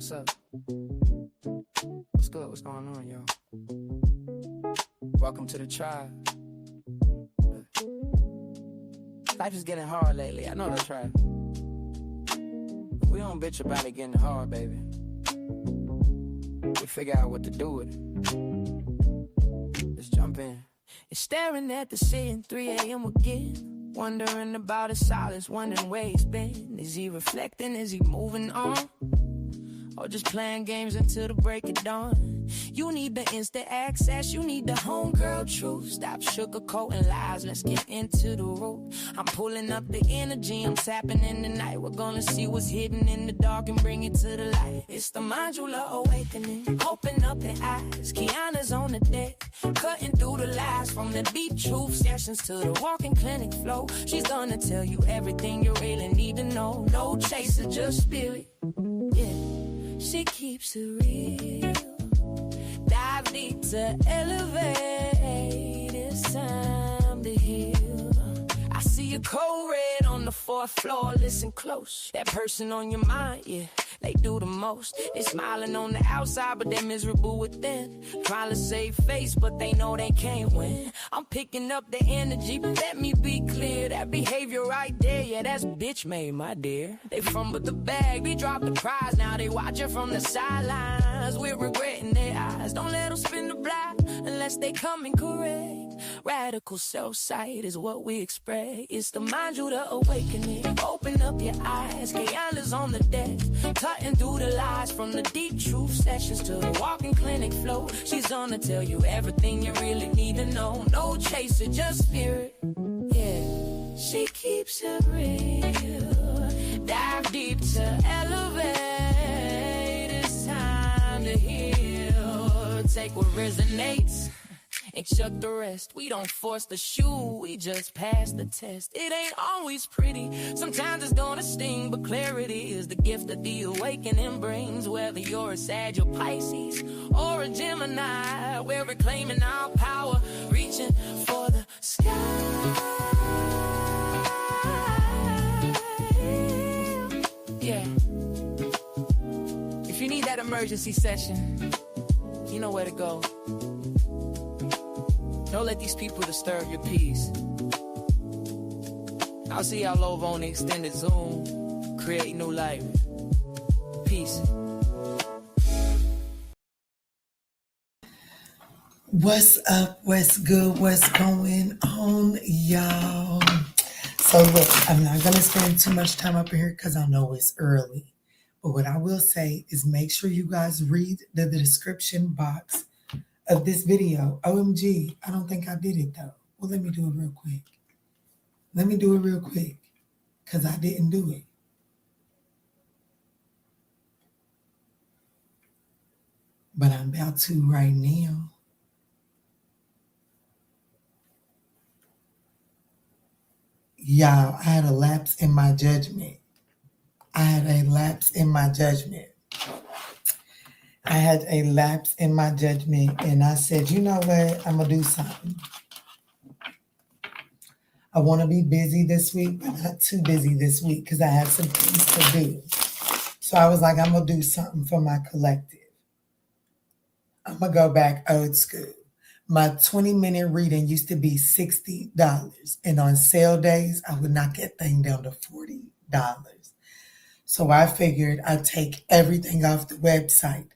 What's up? What's good? What's going on, y'all? Welcome to the tribe. Life is getting hard lately. I know that's right. We don't bitch about it getting hard, baby. We figure out what to do with it. Let's jump in. You're staring at the ceiling, 3 a.m. again. Wondering about his silence, wondering where he's been. Is he reflecting? Is he moving on? Or just playing games until the break of dawn? You need the instant access, you need the homegirl truth. Stop sugarcoating lies, let's get into the root. I'm pulling up the energy, I'm tapping in the night. We're gonna see what's hidden in the dark and bring it to the light. It's the modular awakening, open up the eyes. Kiana's on the deck, cutting through the lies. From the deep truth sessions to the walking clinic flow. She's gonna tell you everything you really need to know. No chaser, just spirit, yeah. She keeps it real. Dive deep to elevate. It's time to heal. I see a code red on the 4th floor. Listen close. That person on your mind, yeah, they do the most. They smiling on the outside, but they're miserable within. Trying to save face, but they know they can't win. I'm picking up the energy, but let me be clear. That behavior right there, yeah, that's bitch made, my dear. They fumbled the bag, they dropped the prize. Now they watching from the sidelines. We're regretting their eyes. Don't let them spin the block unless they coming correct. Radical self-sight is what we express. It's the modular awakening. Open up your eyes. Kiana's on the deck, cutting through the lies. From the deep truth sessions to the walking clinic flow. She's gonna tell you everything you really need to know. No chaser, just spirit, yeah. She keeps it real. Dive deep to elevate. It's time to heal. Take what resonates and chuck the rest. We don't force the shoe, we just pass the test. It ain't always pretty, sometimes it's gonna sting, but clarity is the gift that the awakening brings. Whether you're a Sag or Pisces or a Gemini, we're reclaiming our power, reaching for the sky. Yeah. If you need that emergency session, you know where to go. Don't let these people disturb your peace. I'll see y'all over on the extended Zoom. Create new life. Peace. What's up? What's good? What's going on, y'all? So look, I'm not going to spend too much time up here because I know it's early. But what I will say is make sure you guys read the description box of this video. OMG, I don't think I did it though. Well, let me do it real quick. Because I didn't do it. But I'm about to right now. Y'all, I had a lapse in my judgment. And I said, you know what? I'm going to do something. I want to be busy this week, but not too busy this week because I have some things to do. So I was like, I'm going to do something for my collective. I'm going to go back old school. My 20-minute reading used to be $60. And on sale days, I would knock that thing down to $40. So I figured I'd take everything off the website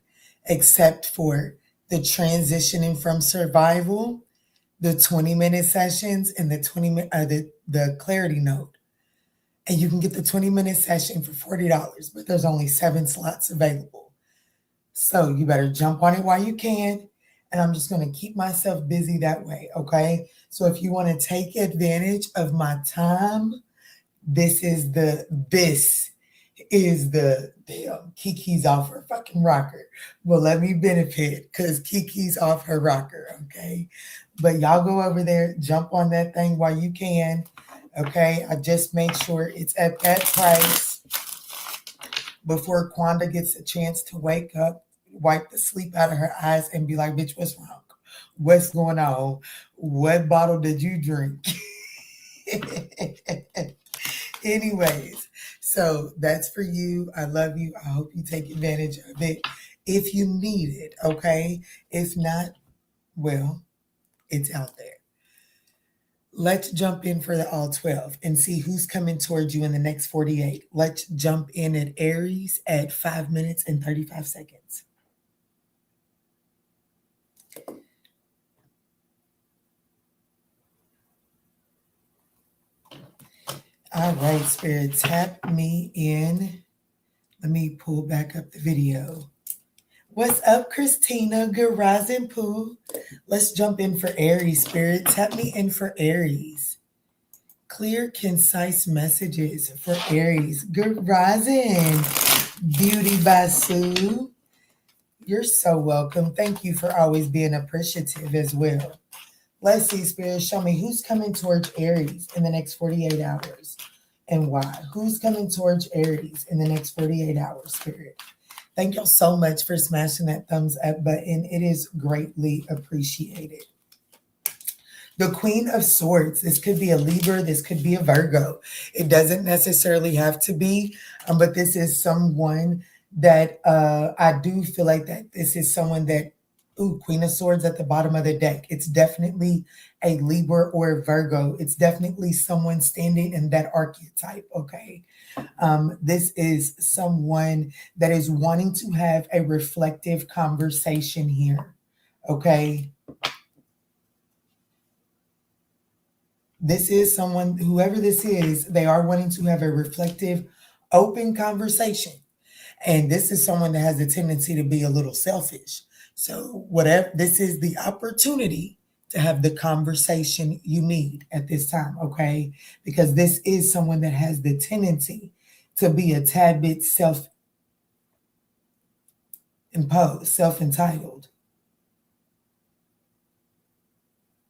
except for the transitioning from survival, the 20-minute sessions, and the clarity note. And you can get the 20-minute session for $40, but there's only 7 slots available. So you better jump on it while you can. And I'm just going to keep myself busy that way, okay? So if you want to take advantage of my time, this is the damn, Kiki's off her fucking rocker. Well, let me benefit because Kiki's off her rocker, okay? But y'all go over there, jump on that thing while you can, okay? I just make sure it's at that price before Quanda gets a chance to wake up, wipe the sleep out of her eyes and be like, bitch, what's wrong? What's going on? What bottle did you drink? Anyways, So that's for you. I love you. I hope you take advantage of it if you need it, okay? If not, well, it's out there. Let's jump in for the all 12 and see who's coming towards you in the next 48. Let's jump in at Aries at 5 minutes and 35 seconds. All right, Spirit, tap me in. Let me pull back up the video. What's up, Christina? Good rising, Pooh. Let's jump in for Aries, Spirit. Tap me in for Aries. Clear, concise messages for Aries. Good rising, Beauty Basu. You're so welcome. Thank you for always being appreciative as well. Let's see, Spirit, show me who's coming towards Aries in the next 48 hours and why. Who's coming towards Aries in the next 48 hours, Spirit? Thank y'all so much for smashing that thumbs up button. It is greatly appreciated. The Queen of Swords. This could be a Libra. This could be a Virgo. It doesn't necessarily have to be, but this is someone that I do feel like that this is someone that, Queen of Swords at the bottom of the deck. It's definitely a Libra or a Virgo. It's definitely someone standing in that archetype, okay? This is someone that is wanting to have a reflective conversation here, okay? This is someone, whoever this is, they are wanting to have a reflective, open conversation. And this is someone that has a tendency to be a little selfish. So whatever, this is the opportunity to have the conversation you need at this time, okay? Because this is someone that has the tendency to be a tad bit self-imposed, self-entitled.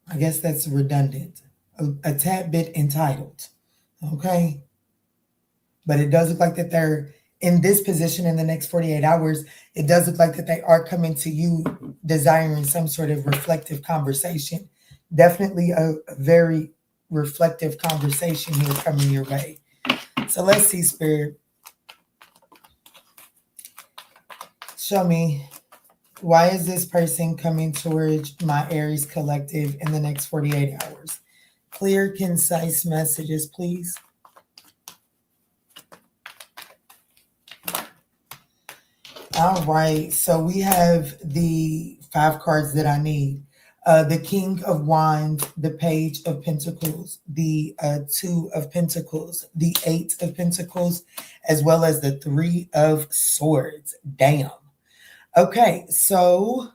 I guess that's redundant. A tad bit entitled, okay? But it does look like that they're in this position in the next 48 hours. It does look like that they are coming to you desiring some sort of reflective conversation. Definitely a very reflective conversation here coming your way. So let's see, Spirit. Show me, why is this person coming towards my Aries collective in the next 48 hours? Clear, concise messages, please. All right, so we have the 5 cards that I need. The King of Wands, the Page of Pentacles, the 2 of Pentacles, the 8 of Pentacles, as well as the 3 of Swords. Damn. Okay, so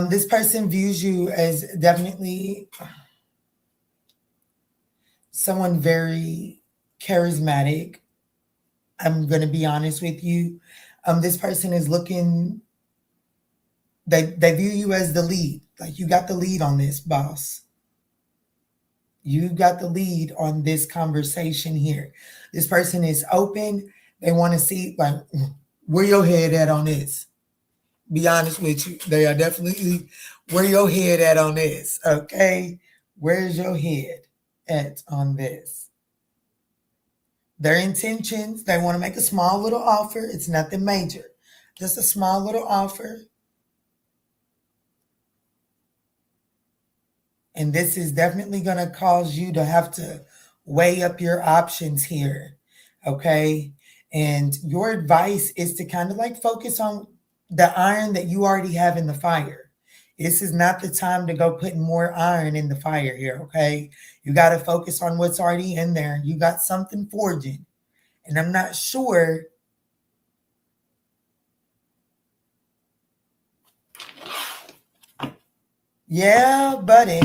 this person views you as definitely someone very charismatic. I'm going to be honest with you. This person is looking, they view you as the lead. Like, you got the lead on this, boss. You got the lead on this conversation here. This person is open. They want to see, like, where your head at on this. Be honest with you. They are definitely, where your head at on this, okay? Where's your head at on this? Their intentions, they want to make a small little offer. It's nothing major. Just a small little offer. And this is definitely going to cause you to have to weigh up your options here, okay? And your advice is to kind of like focus on the iron that you already have in the fire. This is not the time to go putting more iron in the fire here, okay? You got to focus on what's already in there. You got something forging. And I'm not sure yeah, buddy.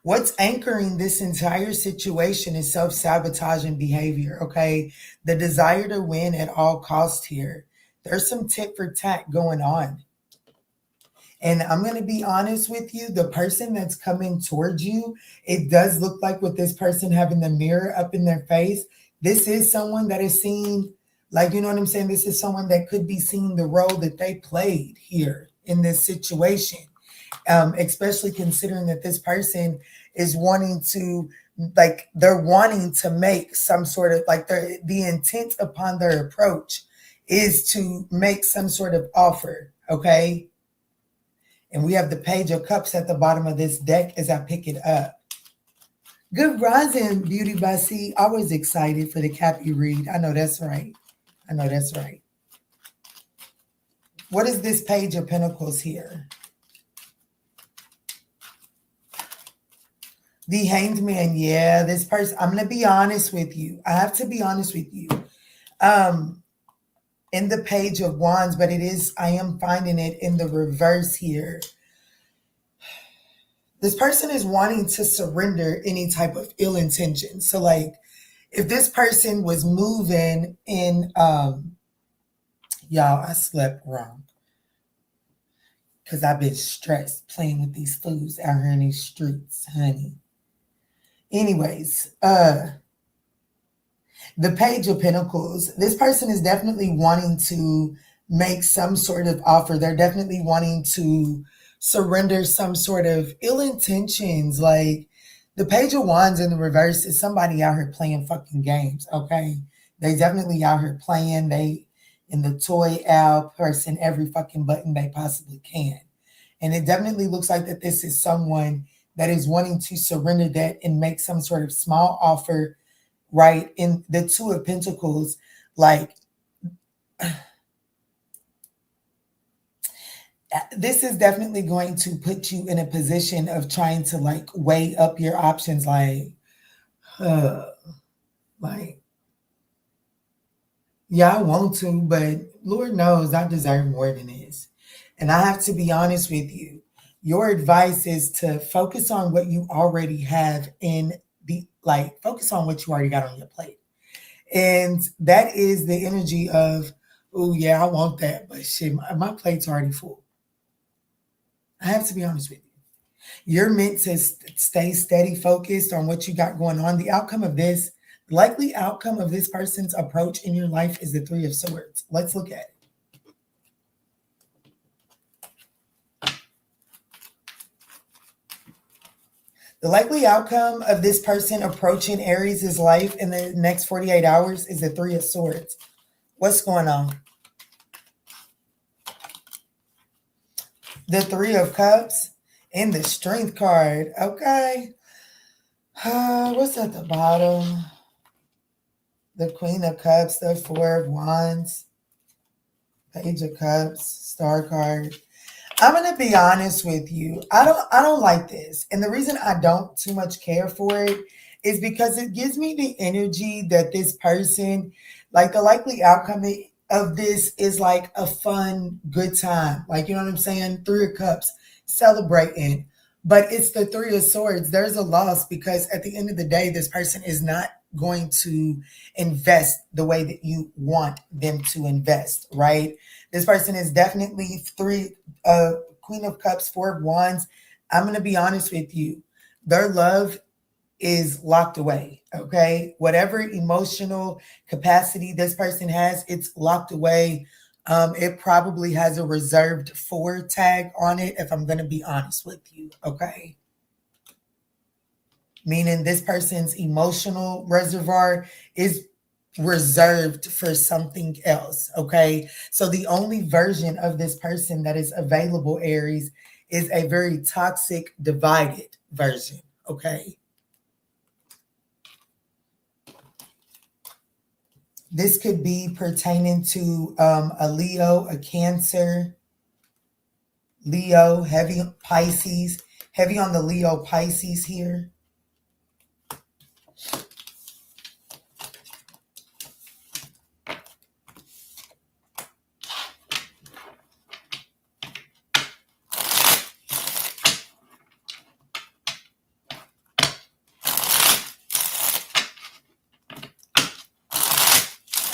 What's anchoring this entire situation is self-sabotaging behavior, okay? The desire to win at all costs here. There's some tit for tat going on. And I'm going to be honest with you, the person that's coming towards you, it does look like with this person having the mirror up in their face, this is someone that is seeing, like, you know what I'm saying? This is someone that could be seeing the role that they played here in this situation, especially considering that this person is wanting to like they're wanting to make some sort of like the intent upon their approach is to make some sort of offer, okay? And we have the Page of Cups at the bottom of this deck as I pick it up. Good rising, Beauty by C. Always excited for the Cappy read. I know that's right. I know that's right. What is this Page of Pentacles here? The Hanged Man. Yeah, this person, I'm going to be honest with you. I have to be honest with you. In the Page of Wands, but I am finding it in the reverse here. This person is wanting to surrender any type of ill intention. So like if this person was moving in, y'all, I slept wrong because I've been stressed playing with these fools out here in these streets, honey. Anyways, the Page of Pentacles, this person is definitely wanting to make some sort of offer. They're definitely wanting to surrender some sort of ill intentions. Like the Page of Wands in the reverse is somebody out here playing fucking games, okay? They definitely out here playing. They in the toy owl, pressing every fucking button they possibly can. And it definitely looks like that this is someone that is wanting to surrender that and make some sort of small offer, right? In the Two of Pentacles, like this is definitely going to put you in a position of trying to like weigh up your options, like yeah, I want to, but Lord knows I deserve more than this. And I have to be honest with you. Your advice is to focus on what you already have focus on what you already got on your plate. And that is the energy of, oh yeah, I want that, but shit, my plate's already full. I have to be honest with you. You're meant to stay steady, focused on what you got going on. The likely outcome of this person's approach in your life is the Three of Swords. Let's look at it. The likely outcome of this person approaching Aries' life in the next 48 hours is the Three of Swords. What's going on? The Three of Cups and the Strength card. Okay. What's at the bottom? The Queen of Cups, the Four of Wands, Page of Cups, Star card. I'm gonna be honest with you. I don't like this. And the reason I don't too much care for it is because it gives me the energy that this person, like the likely outcome of this is like a fun, good time. Like, you know what I'm saying? Three of Cups, celebrating. But it's the Three of Swords. There's a loss because at the end of the day, this person is not going to invest the way that you want them to invest, right? This person is definitely Queen of Cups, Four of Wands. I'm going to be honest with you. Their love is locked away, okay? Whatever emotional capacity this person has, it's locked away. It probably has a reserved for tag on it, if I'm going to be honest with you, okay? Meaning this person's emotional reservoir is reserved for something else, okay? So the only version of this person that is available, Aries, is a very toxic, divided version, okay? This could be pertaining to a Leo, a Cancer, Leo, heavy Pisces, heavy on the Leo Pisces here.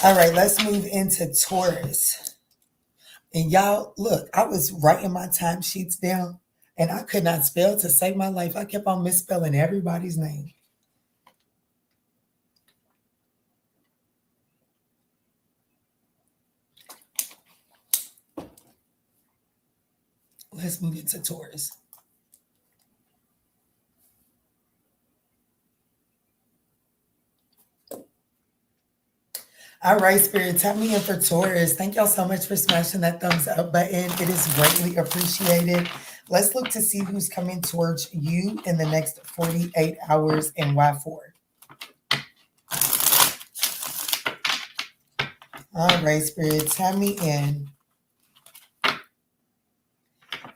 All right, let's move into Taurus. And y'all, look, I was writing my timesheets down and I could not spell to save my life. I kept on misspelling everybody's name. Let's move into Taurus. All right, Spirit, tap me in for Taurus. Thank y'all so much for smashing that thumbs up button. It is greatly appreciated. Let's look to see who's coming towards you in the next 48 hours and why for. All right, Spirit, tap me in.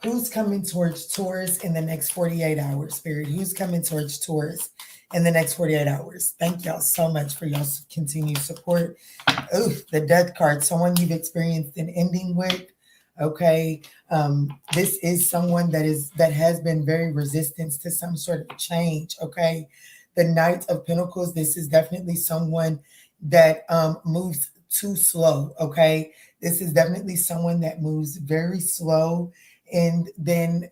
Who's coming towards Taurus in the next 48 hours, Spirit? Who's coming towards Taurus in the next 48 hours? Thank y'all so much for y'all's continued support. Ooh, the death card, someone you've experienced an ending with. Okay. This is someone that has been very resistant to some sort of change. Okay. The Knight of Pentacles, this is definitely someone that moves too slow. Okay. This is definitely someone that moves very slow. And then,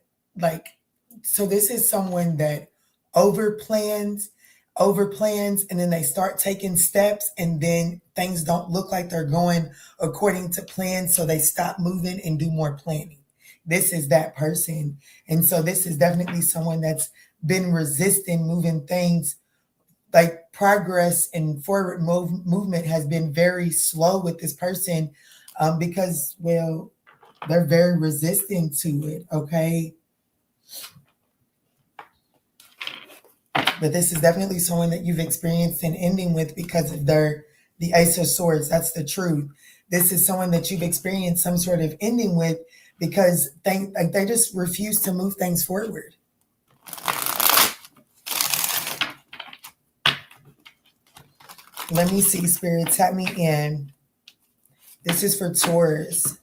so this is someone that overplans, and then they start taking steps, and then things don't look like they're going according to plan. So they stop moving and do more planning. This is that person. And so this is definitely someone that's been resisting moving things. Like progress and forward movement has been very slow with this person because, well, they're very resistant to it, okay? But this is definitely someone that you've experienced an ending with because of the Ace of Swords. That's the truth. This is someone that you've experienced some sort of ending with because they just refuse to move things forward. Let me see, Spirit, tap me in. This is for Taurus.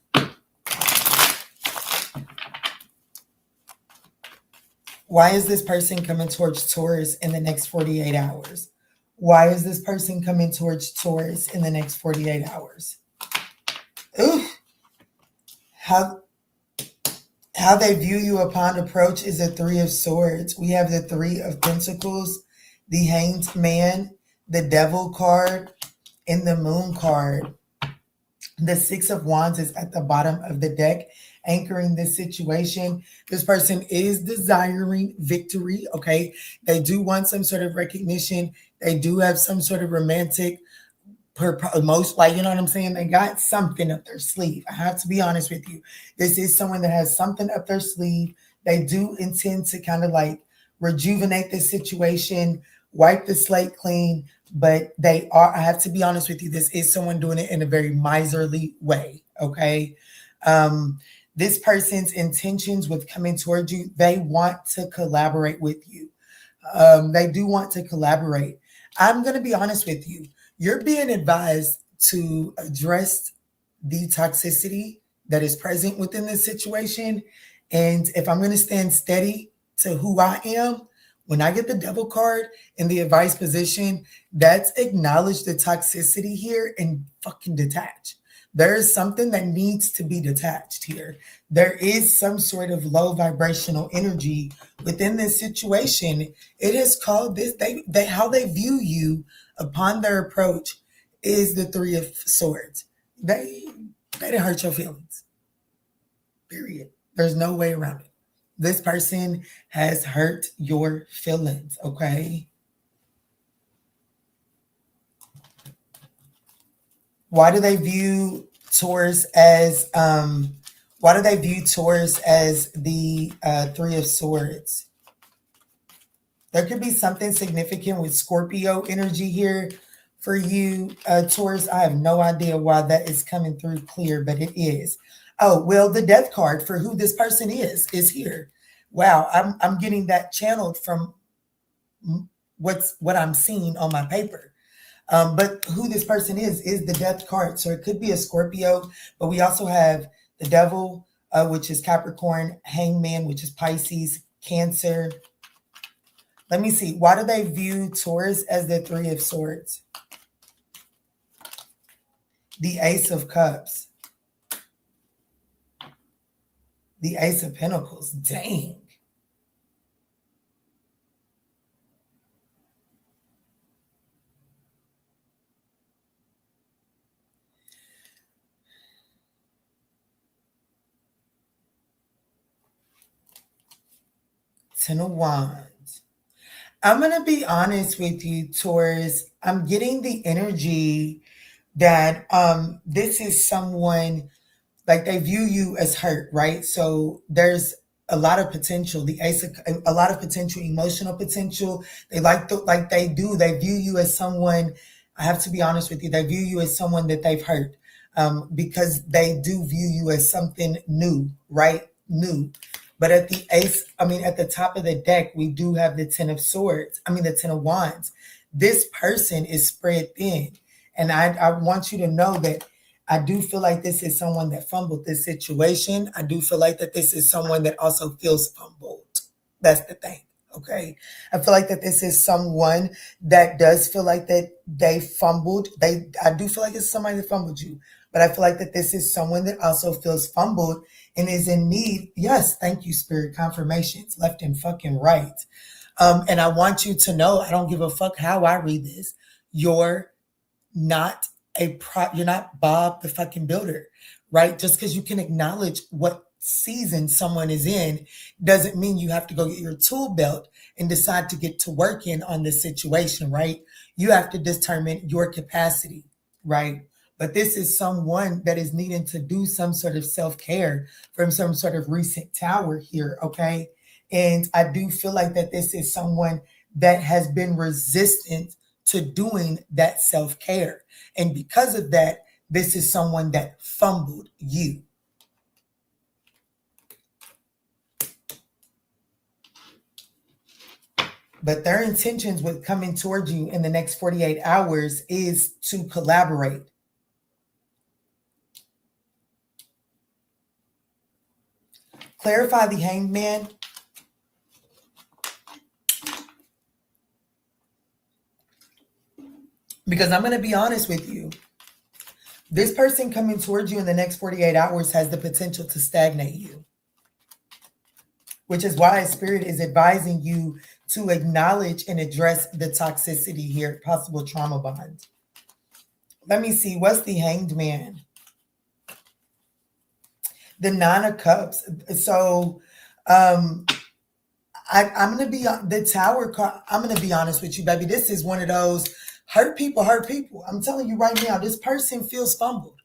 Why is this person coming towards Taurus in the next 48 hours? Why is this person coming towards Taurus in the next 48 hours? Ooh. How they view you upon approach is a Three of Swords. We have the Three of Pentacles, the Hanged Man, the Devil card, and the Moon card. The Six of Wands is at the bottom of the deck, anchoring this situation. This person is desiring victory, okay? They do want some sort of recognition. They do have some sort of romantic, most, like, you know what I'm saying? They got something up their sleeve. I have to be honest with you. This is someone that has something up their sleeve. They do intend to kind of like rejuvenate this situation, wipe the slate clean, but I have to be honest with you, this is someone doing it in a very miserly way, okay? This person's intentions with coming towards you, they want to collaborate with you. They do want to collaborate. I'm going to be honest with you. You're being advised to address the toxicity that is present within this situation. And if I'm going to stand steady to who I am, when I get the Devil card in the advice position, that's acknowledge the toxicity here and fucking detach. There is something that needs to be detached here. There is some sort of low vibrational energy within this situation. It is called this, how they view you upon their approach is the Three of Swords. They didn't hurt your feelings. Period. There's no way around it. This person has hurt your feelings, okay? Why do they view Taurus as the Three of Swords? There could be something significant with Scorpio energy here for you, Taurus. I have no idea why that is coming through clear, but it is. Oh, well, the Death card for who this person is here. Wow, I'm getting that channeled from what I'm seeing on my paper. But who this person is the Death card. So it could be a Scorpio, but we also have the Devil, which is Capricorn, Hangman, which is Pisces, Cancer. Let me see. Why do they view Taurus as the Three of Swords? The Ace of Cups. The Ace of Pentacles. Dang. Ten of Wands. I'm going to be honest with you, Taurus. I'm getting the energy that this is someone, like, they view you as hurt, right? So there's a lot of potential, a lot of potential, emotional potential. They they view you as someone, I have to be honest with you, they view you as someone that they've hurt, because they do view you as something new, right? New. But at at the top of the deck, we do have the the 10 of wands. This person is spread thin. And I want you to know that I do feel like this is someone that fumbled this situation. I do feel like that this is someone that also feels fumbled. That's the thing. Okay. I feel like that this is someone that does feel like that they fumbled. I do feel like it's somebody that fumbled you, but I feel like that this is someone that also feels fumbled and is in need. Yes. Thank you, Spirit. Confirmations left and fucking right. And I want you to know, I don't give a fuck how I read this. You're not you're not Bob the fucking Builder, right? Just because you can acknowledge what season someone is in doesn't mean you have to go get your tool belt and decide to get to work on this situation, right? You have to determine your capacity, right? But this is someone that is needing to do some sort of self-care from some sort of recent tower here, okay? And I do feel like that this is someone that has been resistant to doing that self-care. And because of that, this is someone that fumbled you. But their intentions with coming towards you in the next 48 hours is to collaborate. Clarify the Hanged Man. Because I'm going to be honest with you. This person coming towards you in the next 48 hours has the potential to stagnate you. Which is why Spirit is advising you to acknowledge and address the toxicity here, possible trauma bond. Let me see. What's the Hanged Man? The Nine of Cups. So I'm going to be the Tower card. I'm going to be honest with you, baby. This is one of those hurt people. I'm telling you right now, this person feels fumbled.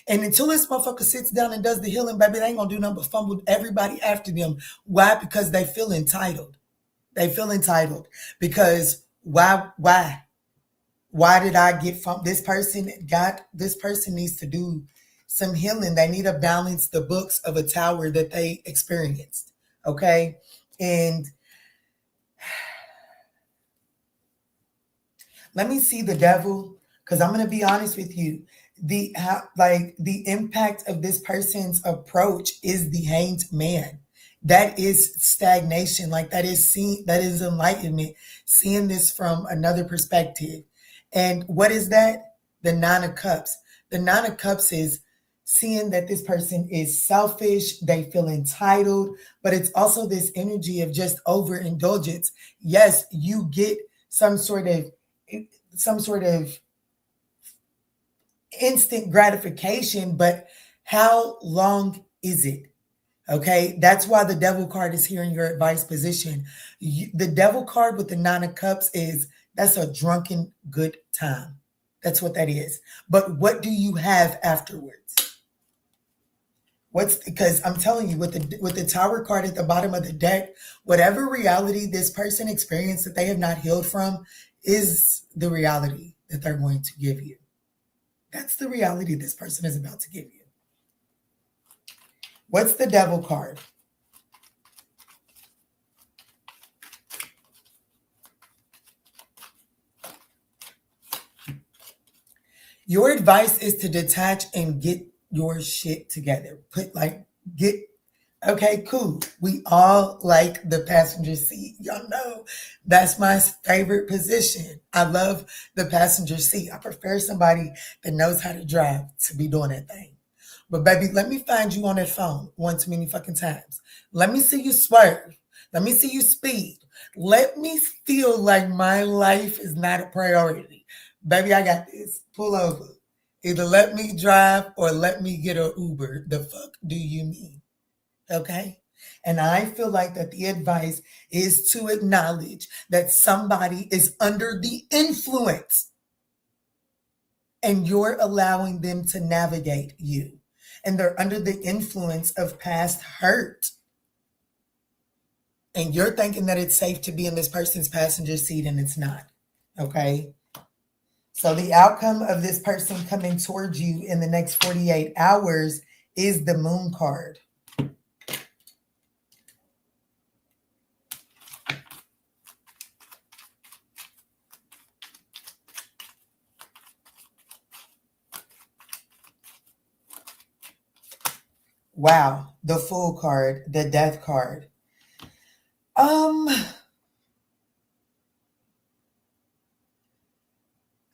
And until this motherfucker sits down and does the healing, baby, they ain't going to do nothing but fumble everybody after them. Why? Because they feel entitled. They feel entitled. Because why did I get fumbled? This person needs to do some healing. They need to balance the books of a tower that they experienced. Okay? And let me see the Devil, because I'm going to be honest with you. The impact of this person's approach is the Hanged Man. That is stagnation. That is enlightenment, seeing this from another perspective. And what is that? The Nine of Cups. The Nine of Cups is seeing that this person is selfish, they feel entitled, but it's also this energy of just overindulgence. Yes, you get some sort of instant gratification, but how long is it? Okay, that's why the Devil card is here in your advice position. The Devil card with the Nine of Cups that's a drunken good time. That's what that is. But what do you have afterwards? Because I'm telling you, with the Tower card at the bottom of the deck, whatever reality this person experienced that they have not healed from is the reality that they're going to give you. That's the reality this person is about to give you. What's the Devil card? Your advice is to detach and get your shit together. Okay, cool. We all like the passenger seat. Y'all know that's my favorite position. I love the passenger seat. I prefer somebody that knows how to drive to be doing that thing. But baby, let me find you on that phone one too many fucking times. Let me see you swerve. Let me see you speed. Let me feel like my life is not a priority. Baby, I got this. Pull over. Either let me drive or let me get an Uber. The fuck do you mean? Okay? And I feel like that the advice is to acknowledge that somebody is under the influence. and you're allowing them to navigate you. And they're under the influence of past hurt. And you're thinking that it's safe to be in this person's passenger seat, and it's not. Okay? So the outcome of this person coming towards you in the next 48 hours is the Moon card. Wow, the Fool card, the Death card.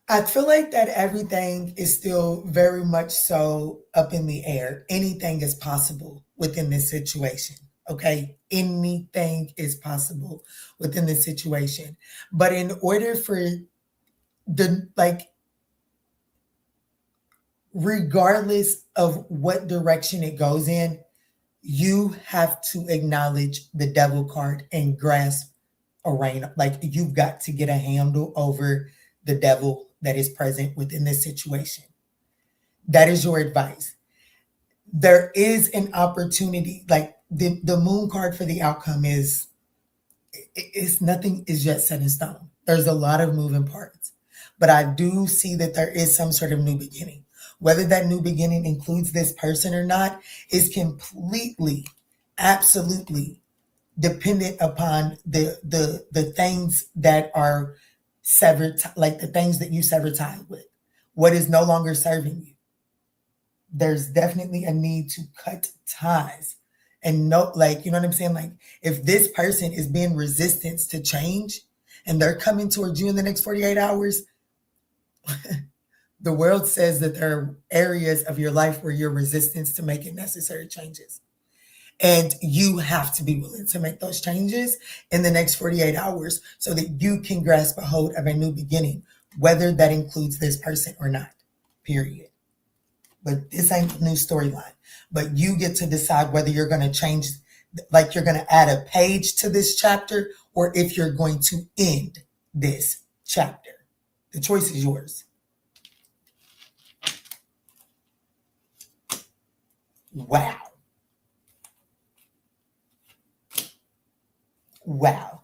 I feel like that everything is still very much so up in the air. Anything is possible within this situation. Okay? Anything is possible within this situation. But in order for regardless of what direction it goes in, you have to acknowledge the Devil card and grasp a reign. Like, you've got to get a handle over the devil that is present within this situation. That is your advice. There is an opportunity, like the Moon card for the outcome is nothing is yet set in stone. There's a lot of moving parts, but I do see that there is some sort of new beginning. Whether that new beginning includes this person or not is completely, absolutely dependent upon the things that are severed, like the things that you sever tie with, what is no longer serving you. There's definitely a need to cut ties and know, like, you know what I'm saying? Like, if this person is being resistant to change and they're coming towards you in the next 48 hours, the world says that there are areas of your life where you're resistant to making necessary changes. And you have to be willing to make those changes in the next 48 hours so that you can grasp a hold of a new beginning, whether that includes this person or not, period. But this ain't a new storyline. But you get to decide whether you're going to change, like you're going to add a page to this chapter, or if you're going to end this chapter. The choice is yours. Wow. Wow.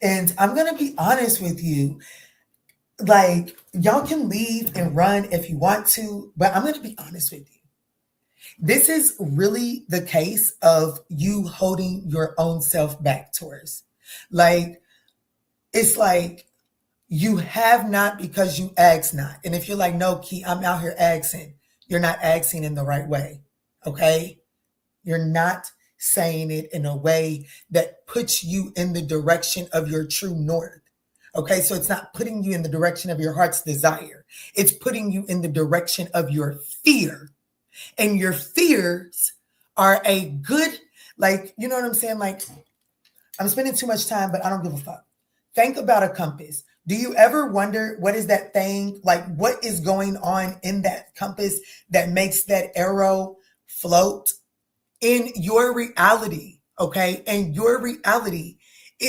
And I'm going to be honest with you. Like, y'all can leave and run if you want to, but I'm going to be honest with you. This is really the case of you holding your own self back, Taurus. Like, it's like you have not because you ask not. And if you're like, no, Key, I'm out here asking, you're not asking in the right way. Okay? You're not saying it in a way that puts you in the direction of your true north. Okay, so it's not putting you in the direction of your heart's desire. It's putting you in the direction of your fear. And your fears are a good, like, you know what I'm saying? Like, I'm spending too much time, but I don't give a fuck. Think about a compass. Do you ever wonder what is that thing, like what is going on in that compass that makes that arrow float? In your reality, okay? In your reality,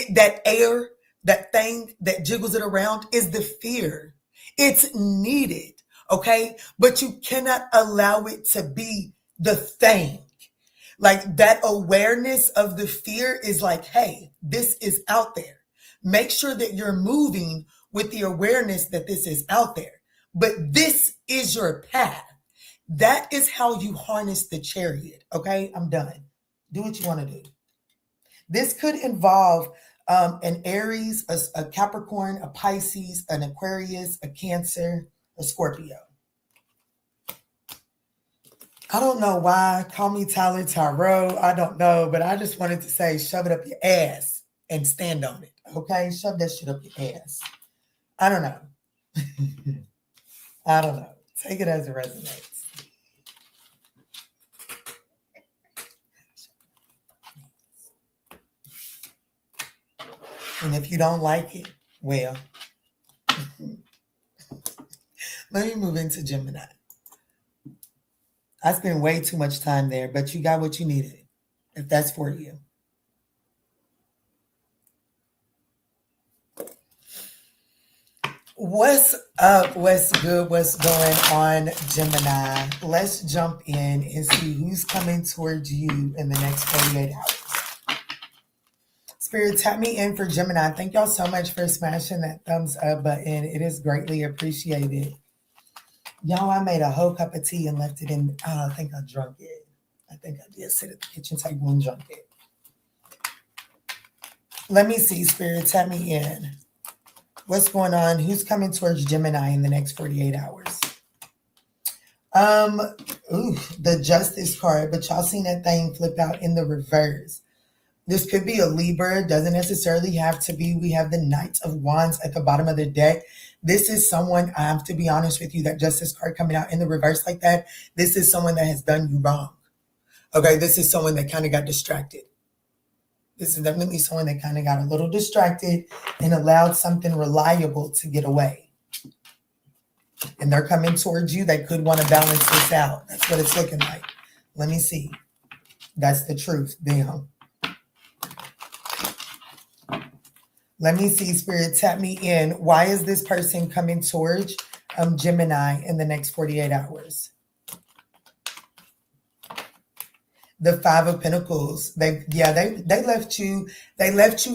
that air, that thing that jiggles it around is the fear. It's needed, okay? But you cannot allow it to be the thing. Like, that awareness of the fear is like, hey, this is out there. Make sure that you're moving with the awareness that this is out there. But this is your path. That is how you harness the chariot. Okay, I'm done. Do what you want to do. This could involve an Aries, a Capricorn, a Pisces, an Aquarius, a Cancer, a Scorpio. I don't know why. Call me Tyler Tarot. I don't know, but I just wanted to say, shove it up your ass and stand on it. Okay, shove that shit up your ass. I don't know. I don't know. Take it as it resonates. And if you don't like it, well, let me move into Gemini. I spent way too much time there, but you got what you needed, if that's for you. What's up? What's good? What's going on, Gemini? Let's jump in and see who's coming towards you in the next 48 hours. Spirit, tap me in for Gemini. Thank y'all so much for smashing that thumbs up button. It is greatly appreciated. Y'all, I made a whole cup of tea and left it in. Oh, I think I drunk it. I think I did sit at the kitchen table and drunk it. Let me see, Spirit, tap me in. What's going on? Who's coming towards Gemini in the next 48 hours? The Justice card, but y'all seen that thing flip out in the reverse. This could be a Libra. Doesn't necessarily have to be. We have the Knight of Wands at the bottom of the deck. This is someone, I have to be honest with you, that Justice card coming out in the reverse like that, this is someone that has done you wrong. Okay, this is someone that kind of got distracted. This is definitely someone that kind of got a little distracted and allowed something reliable to get away. And they're coming towards you. They could want to balance this out. That's what it's looking like. Let me see. That's the truth. Damn. Let me see, Spirit, tap me in. Why is this person coming towards Gemini in the next 48 hours? The Five of Pentacles. They left you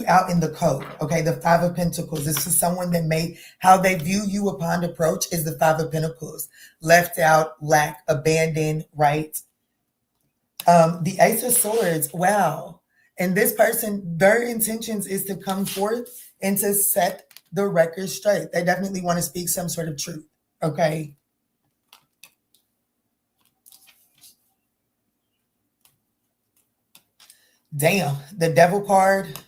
out in the cold. Okay, the Five of Pentacles. This is someone that made how they view you upon approach is the Five of Pentacles. Left out, lack, abandoned, right? The Ace of Swords. Wow. And this person, their intentions is to come forth and to set the record straight. They definitely want to speak some sort of truth. Okay. Damn, the Devil card,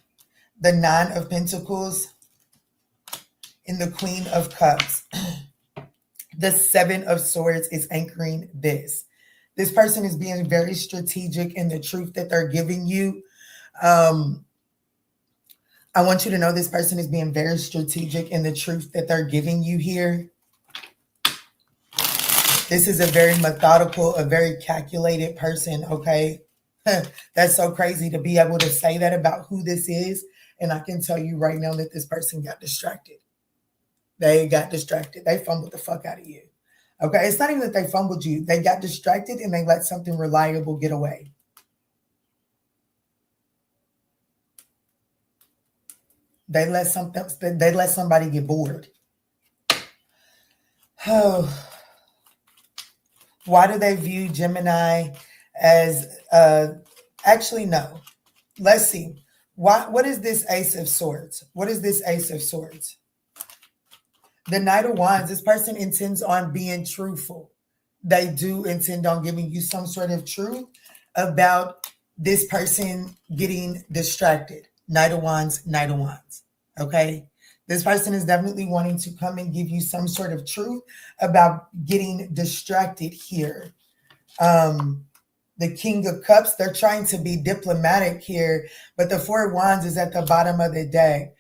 the Nine of Pentacles, and the Queen of Cups. The Seven of Swords is anchoring this. This person is being very strategic in the truth that they're giving you. I want you to know this person is being very strategic in the truth that they're giving you here. This is a very methodical, a very calculated person, okay? That's so crazy to be able to say that about who this is. And I can tell you right now that this person got distracted. They got distracted. They fumbled the fuck out of you. Okay, it's not even that they fumbled you. They got distracted and they let something reliable get away. They let somebody get bored. Oh. Why do they view Gemini as actually no. Let's see. What is this Ace of Swords? What is this Ace of Swords? The Knight of Wands, this person intends on being truthful. They do intend on giving you some sort of truth about this person getting distracted. Knight of Wands, Knight of Wands. Okay? This person is definitely wanting to come and give you some sort of truth about getting distracted here. The King of Cups, they're trying to be diplomatic here, but the Four of Wands is at the bottom of the deck.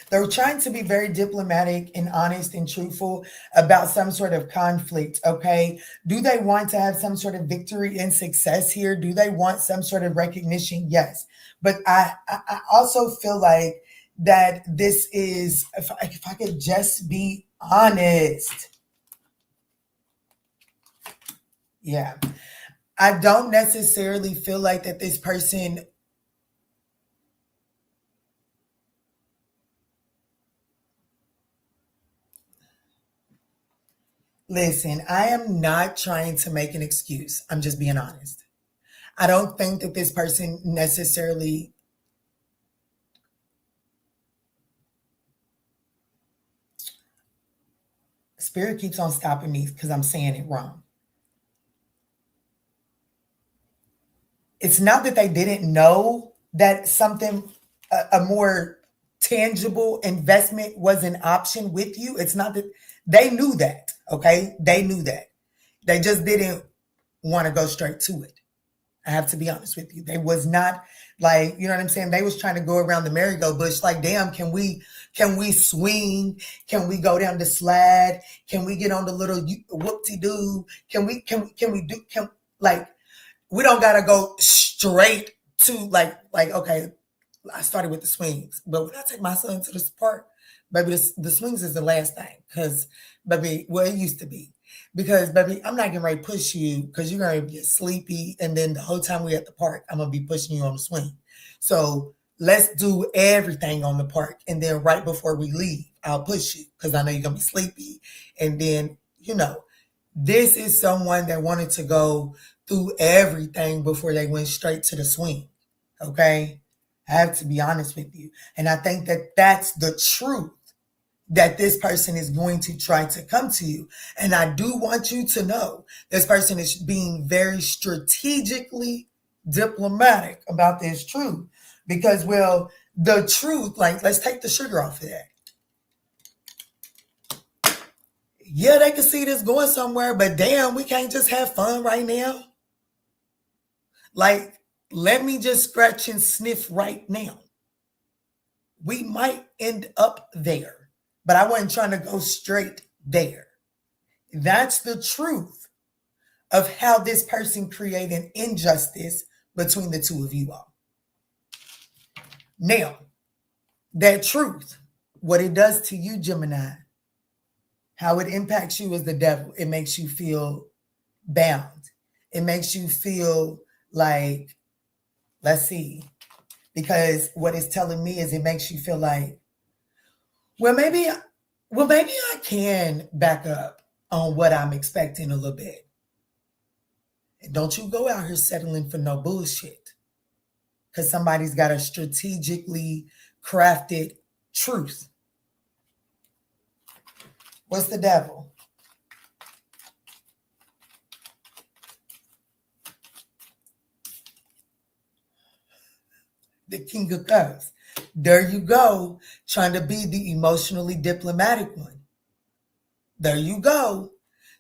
They're trying to be very diplomatic and honest and truthful about some sort of conflict, okay? Do they want to have some sort of victory and success here? Do they want some sort of recognition? Yes. But I also feel like that this is, if I could just be honest. Yeah. I don't necessarily feel like that this person Listen, I am not trying to make an excuse. I'm just being honest. I don't think that this person necessarily Spirit keeps on stopping me because I'm saying it wrong. It's not that they didn't know that something, a more tangible investment was an option with you. It's not that they knew that, okay? They knew that. They just didn't want to go straight to it. I have to be honest with you. They was not like, you know what I'm saying? They was trying to go around the merry-go bush like, damn, can we swing? Can we go down the slide? Can we get on the little whoop-de-doo? We don't got to go straight to okay, I started with the swings, but when I take my son to this park, baby, the swings is the last thing. Because, baby, well, it used to be. Because, baby, I'm not getting ready to push you because you're going to get sleepy. And then the whole time we're at the park, I'm going to be pushing you on the swing. So let's do everything on the park. And then right before we leave, I'll push you because I know you're going to be sleepy. And then, this is someone that wanted to go through everything before they went straight to the swing. Okay? I have to be honest with you. And I think that that's the truth that this person is going to try to come to you. And I do want you to know this person is being very strategically diplomatic about this truth. Because, well, the truth, let's take the sugar off of that. Yeah, they can see this going somewhere, but damn, we can't just have fun right now. Let me just scratch and sniff right now. We might end up there, but I wasn't trying to go straight there. That's the truth of how this person created injustice between the two of you all. Now, that truth, what it does to you, Gemini, how it impacts you as the devil. It makes you feel bound. It makes you feel like, let's see, because what it's telling me is it makes you feel like, well, maybe I can back up on what I'm expecting a little bit. And don't you go out here settling for no bullshit, because somebody's got a strategically crafted truth. What's the devil? The King of Cups. There you go, trying to be the emotionally diplomatic one. There you go,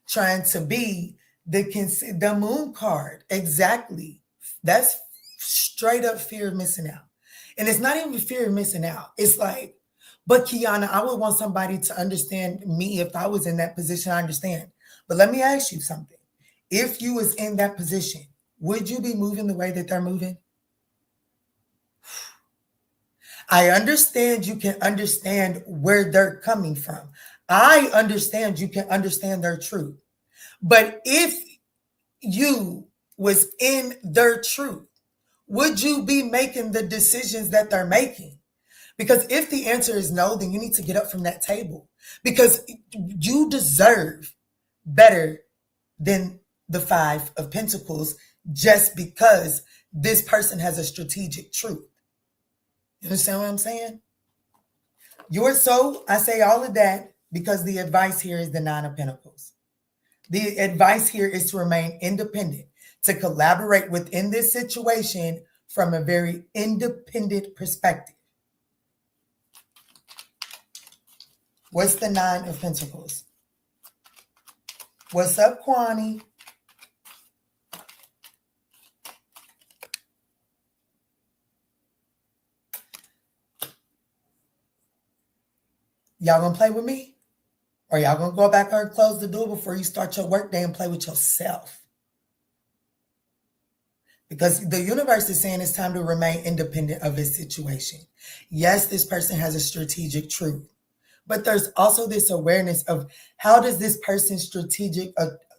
trying to be the Moon card. Exactly. That's straight up fear of missing out. And it's not even fear of missing out. It's like, but Kiana, I would want somebody to understand me if I was in that position. I understand. But let me ask you something. If you was in that position, would you be moving the way that they're moving? I understand you can understand where they're coming from. I understand you can understand their truth. But if you was in their truth, would you be making the decisions that they're making? Because if the answer is no, then you need to get up from that table, because you deserve better than the Five of Pentacles just because this person has a strategic truth. You understand what I'm saying? I say all of that because the advice here is the Nine of Pentacles. The advice here is to remain independent, to collaborate within this situation from a very independent perspective. What's the Nine of Pentacles? What's up, Kwani? Y'all gonna play with me? Or y'all gonna go back there and close the door before you start your work day and play with yourself? Because the universe is saying it's time to remain independent of this situation. Yes, this person has a strategic truth, but there's also this awareness of how does this person's strategic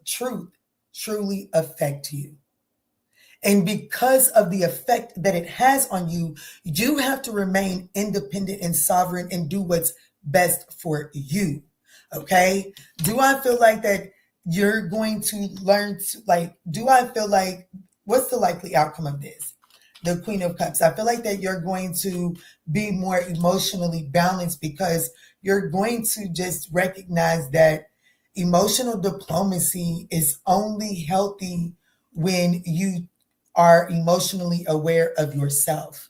truth truly affect you? And because of the effect that it has on you, you have to remain independent and sovereign and do what's best for you. Okay? Do I feel like that you're going to learn to, do I feel like, what's the likely outcome of this? The Queen of Cups. I feel like that you're going to be more emotionally balanced because you're going to just recognize that emotional diplomacy is only healthy when you are emotionally aware of yourself.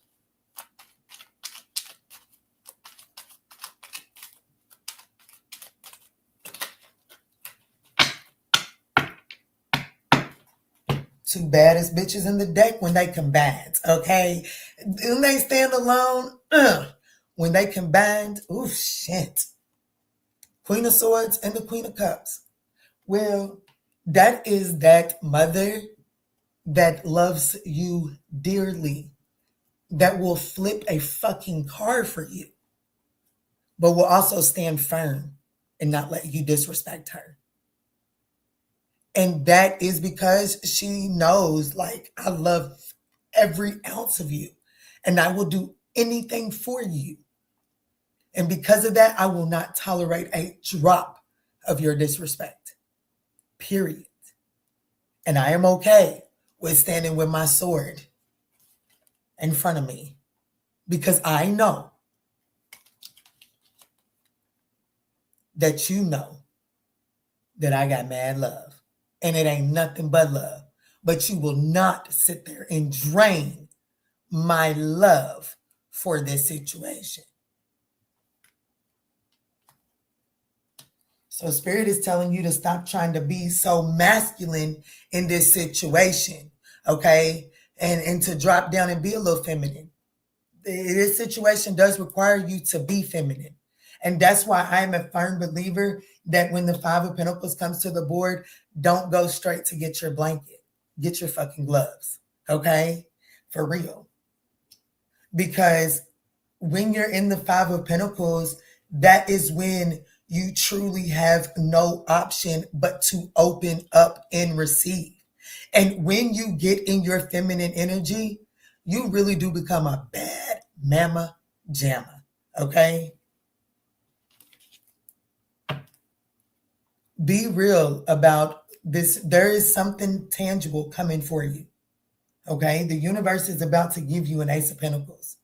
Two baddest bitches in the deck when they combined, okay? When they stand alone, when they combined, oh shit. Queen of Swords and the Queen of Cups. Well, that is that mother that loves you dearly, that will flip a fucking car for you, but will also stand firm and not let you disrespect her. And that is because she knows, like, I love every ounce of you and I will do anything for you. And because of that, I will not tolerate a drop of your disrespect, period. And I am okay with standing with my sword in front of me because I know that you know that I got mad love. And it ain't nothing but love. But you will not sit there and drain my love for this situation. So Spirit is telling you to stop trying to be so masculine in this situation, okay? And to drop down and be a little feminine. This situation does require you to be feminine. And that's why I am a firm believer that when the Five of Pentacles comes to the board, don't go straight to get your blanket. Get your fucking gloves, okay? For real. Because when you're in the Five of Pentacles, that is when you truly have no option but to open up and receive. And when you get in your feminine energy, you really do become a bad mama jamma, okay? Be real about this. There is something tangible coming for you, okay? The universe is about to give you an Ace of Pentacles.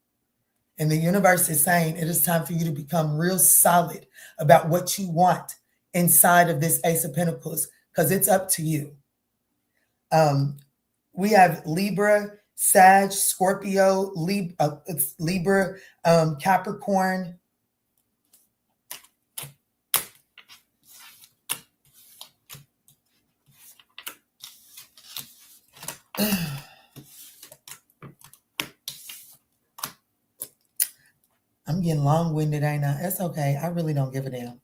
And the universe is saying it is time for you to become real solid about what you want inside of this Ace of Pentacles, because it's up to you. We have Libra, Sag, Scorpio, Libra, Capricorn. I'm getting long-winded, ain't I? That's okay. I really don't give a damn.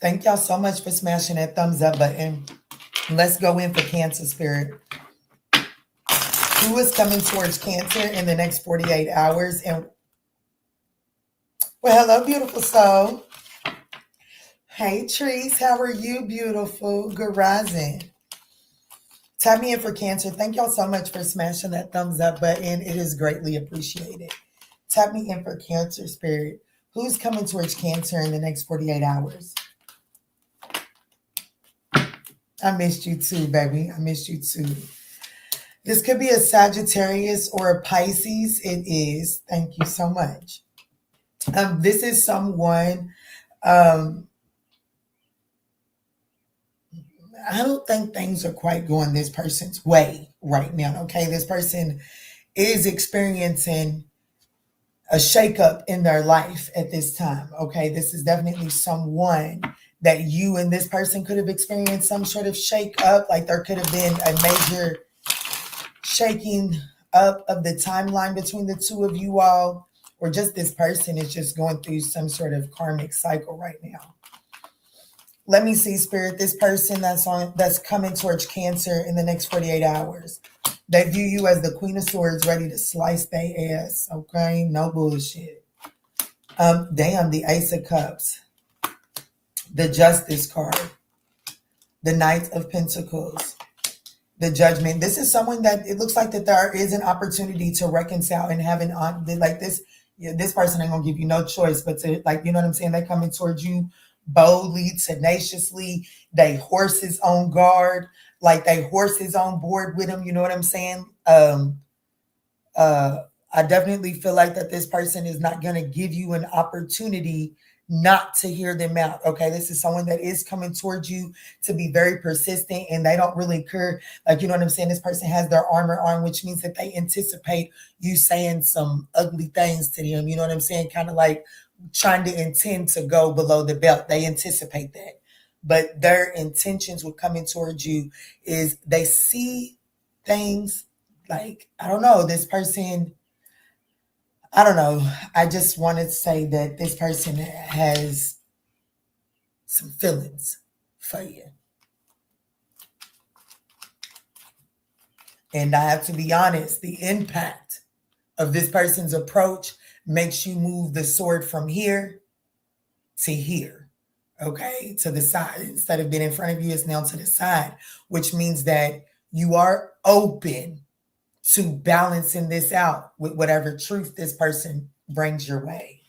Thank y'all so much for smashing that thumbs up button. Let's go in for Cancer Spirit. Who is coming towards Cancer in the next 48 hours? And well, hello, beautiful soul. Hey, Trees, how are you, beautiful? Good rising. Tap me in for Cancer. Thank y'all so much for smashing that thumbs up button. It is greatly appreciated. Tap me in for Cancer Spirit. Who's coming towards Cancer in the next 48 hours? I missed you too, baby. I missed you too. This could be a Sagittarius or a Pisces. It is. Thank you so much. This is someone, I don't think things are quite going this person's way right now, okay? This person is experiencing a shakeup in their life at this time, okay? This is definitely someone that you and this person could have experienced some sort of shakeup, like there could have been a major shaking up of the timeline between the two of you all, or just this person is just going through some sort of karmic cycle right now. Let me see, Spirit, this person that's coming towards Cancer in the next 48 hours. They view you as the Queen of Swords, ready to slice their ass, okay? No bullshit. Damn, the Ace of Cups. The Justice card. The Knight of Pentacles. The Judgment. This is someone that it looks like that there is an opportunity to reconcile and have like this. Yeah, this person ain't gonna give you no choice but to, like, you know what I'm saying? They coming towards you boldly, tenaciously. They horses on guard, like they horses on board with them. You know what I'm saying? I definitely feel like that this person is not going to give you an opportunity not to hear them out. Okay, this is someone that is coming towards you to be very persistent, and they don't really care. Like, you know what I'm saying? This person has their armor on, which means that they anticipate you saying some ugly things to them. You know what I'm saying? Kind of like trying to intend to go below the belt. They anticipate that. But their intentions with coming towards you is they see things like, I don't know, this person, I don't know. I just wanted to say that this person has some feelings for you. And I have to be honest, the impact of this person's approach makes you move the sword from here to here, okay, to the side. Instead of being in front of you, it's now to the side, which means that you are open to balancing this out with whatever truth this person brings your way.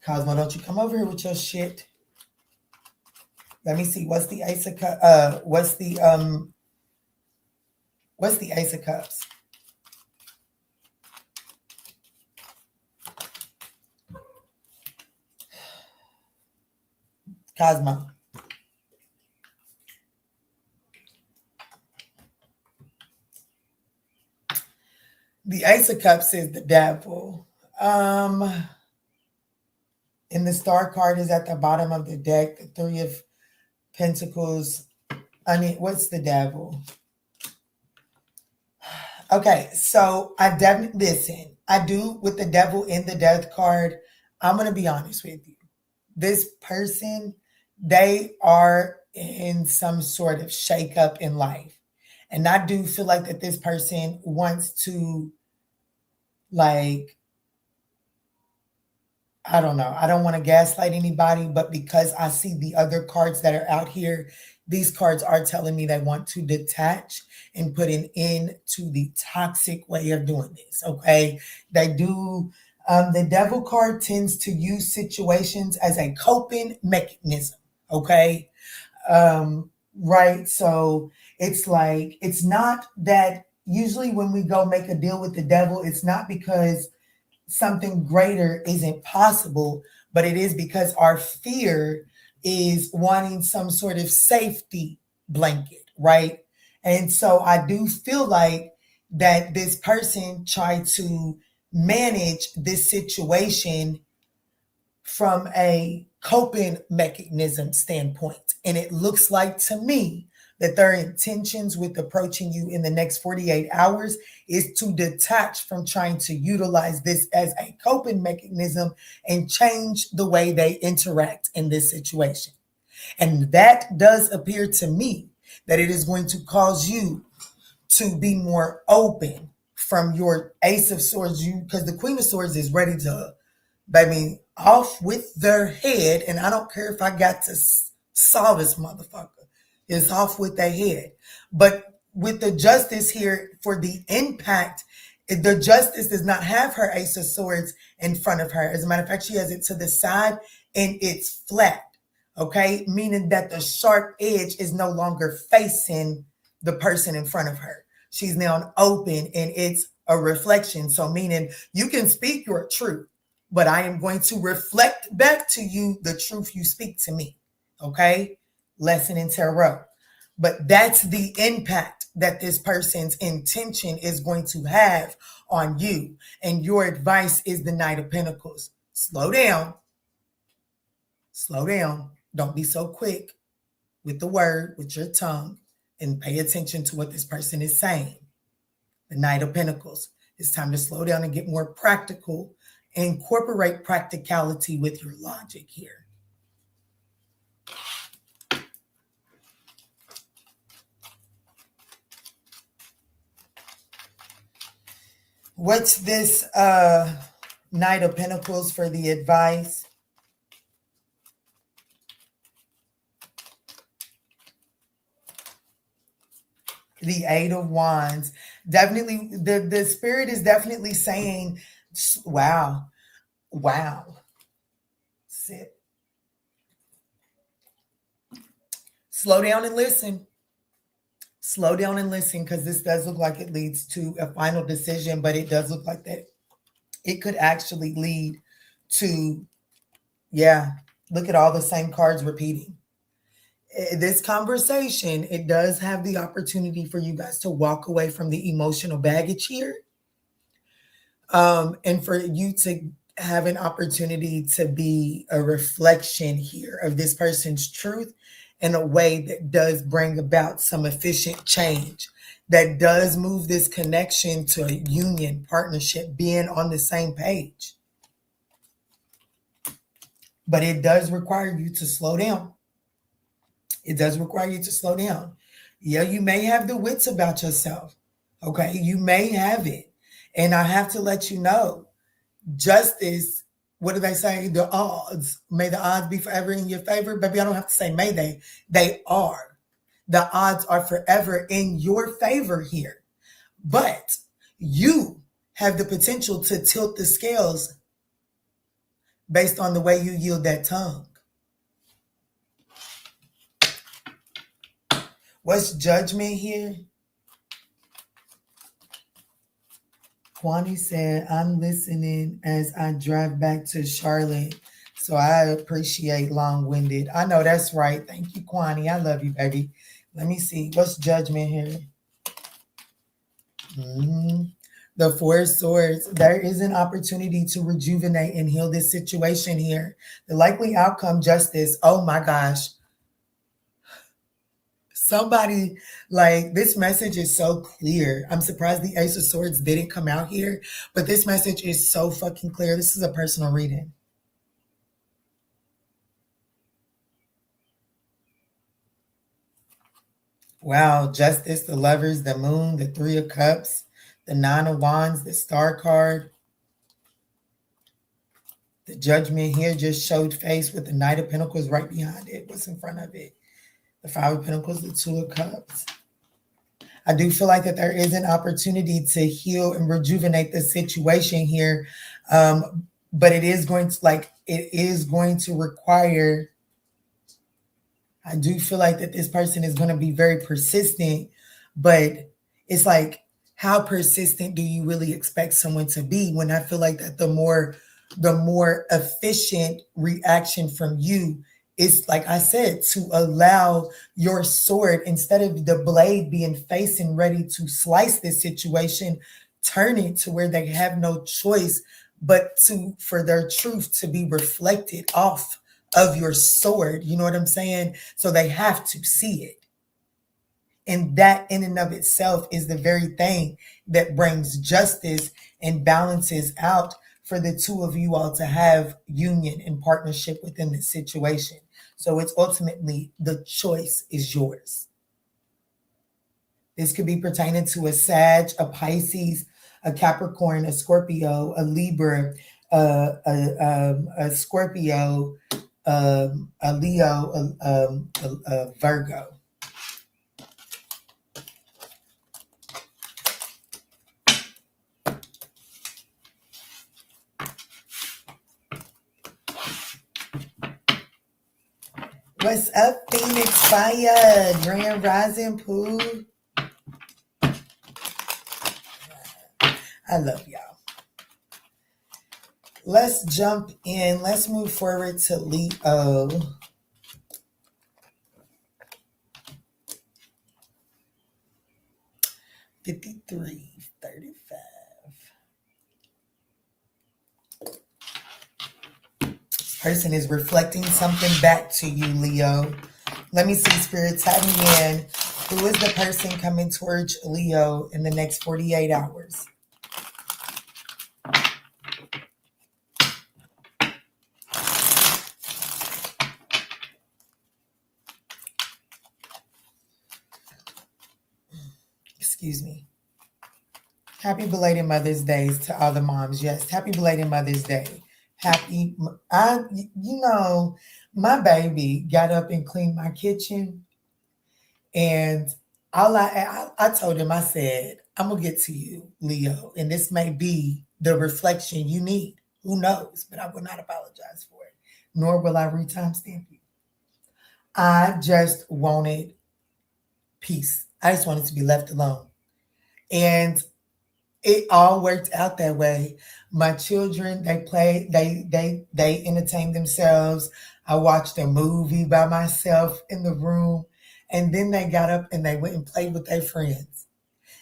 Cosmo, don't you come over here with your shit. Let me see. What's the Ace of Cups? What's the Ace of Cups? Cosmo. The Ace of Cups is the devil. And the star card is at the bottom of the deck. The Three of Pentacles. I mean, what's the devil? Okay, so I definitely, listen, I do with the devil in the death card. I'm going to be honest with you. This person, they are in some sort of shakeup in life. And I do feel like that this person wants to, like, I don't know. I don't want to gaslight anybody, but because I see the other cards that are out here, these cards are telling me they want to detach and put an end to the toxic way of doing this. Okay. They do. The devil card tends to use situations as a coping mechanism. Okay. Right. So it's like, it's not that usually when we go make a deal with the devil, it's not because something greater isn't possible, but it is because our fear is wanting some sort of safety blanket, right? And so I do feel like that this person tried to manage this situation from a coping mechanism standpoint. And it looks like to me that their intentions with approaching you in the next 48 hours is to detach from trying to utilize this as a coping mechanism and change the way they interact in this situation. And that does appear to me that it is going to cause you to be more open from your Ace of Swords, because the Queen of Swords is ready to, baby, off with their head, and I don't care if I got to saw this motherfucker. It's off with their head. But with the Justice here, for the impact, the Justice does not have her Ace of Swords in front of her. As a matter of fact, she has it to the side and it's flat. Okay, meaning that the sharp edge is no longer facing the person in front of her. She's now open and it's a reflection. So meaning you can speak your truth, but I am going to reflect back to you the truth you speak to me. Okay, lesson in tarot. But that's the impact that this person's intention is going to have on you. And your advice is the Knight of Pentacles. Slow down. Slow down. Don't be so quick with the word, with your tongue, and pay attention to what this person is saying. The Knight of Pentacles. It's time to slow down and get more practical. Incorporate practicality with your logic here. What's this Knight of Pentacles for the advice? The Eight of Wands. Definitely, the spirit is definitely saying, wow, wow. Sit. Slow down and listen. Slow down and listen, because this does look like it leads to a final decision, but it does look like that it could actually lead to, yeah, look at all the same cards repeating. This conversation, it does have the opportunity for you guys to walk away from the emotional baggage here. And for you to have an opportunity to be a reflection here of this person's truth in a way that does bring about some efficient change. that does move this connection to a union, partnership, being on the same page. But it does require you to slow down. It does require you to slow down. Yeah, you may have the wits about yourself. Okay, you may have it. And I have to let you know, justice, what do they say? The odds. May the odds be forever in your favor. Baby, I don't have to say may they. They are. The odds are forever in your favor here. But you have the potential to tilt the scales based on the way you yield that tongue. What's judgment here? Kwani said, I'm listening as I drive back to Charlotte. So I appreciate long-winded. I know that's right. Thank you, Kwani. I love you, baby. Let me see. What's judgment here? The Four of Swords. There is an opportunity to rejuvenate and heal this situation here. The likely outcome, justice. Oh my gosh. Somebody, like, this message is so clear. I'm surprised the Ace of Swords didn't come out here, but this message is so fucking clear. This is a personal reading. Wow, Justice, the Lovers, the Moon, the Three of Cups, the Nine of Wands, the Star card. The Judgment here just showed face with the Knight of Pentacles right behind it. What's in front of it? The Five of Pentacles, the Two of Cups. I do feel like that there is an opportunity to heal and rejuvenate the situation here. But it is going to require, I do feel like that this person is going to be very persistent, but it's like, how persistent do you really expect someone to be? When I feel like that the more efficient reaction from you is, like I said, to allow your sword, instead of the blade being facing ready to slice this situation, turn it to where they have no choice but for their truth to be reflected off of your sword. You know what I'm saying? So they have to see it. And that in and of itself is the very thing that brings justice and balances out for the two of you all to have union and partnership within this situation. So it's ultimately, the choice is yours. This could be pertaining to a Sag, a Pisces, a Capricorn, a Scorpio, a Libra, a Scorpio, a Leo, a Virgo. What's up, Phoenix Fire? Grand Rising Pooh. I love y'all. Let's jump in. Let's move forward to Leo. $53.35. Person is reflecting something back to you, Leo. Let me see, Spirit, tell me in. Who is the person coming towards Leo in the next 48 hours? Excuse me. Happy belated Mother's Day to all the moms. Yes, happy belated Mother's Day. My baby got up and cleaned my kitchen, and I told him, I said, I'm gonna get to you, Leo, and this may be the reflection you need. Who knows? But I will not apologize for it, nor will I re-timestamp you. I just wanted peace. I just wanted to be left alone, and it all worked out that way. My children, they played, they entertained themselves. I watched a movie by myself in the room, and then they got up and they went and played with their friends.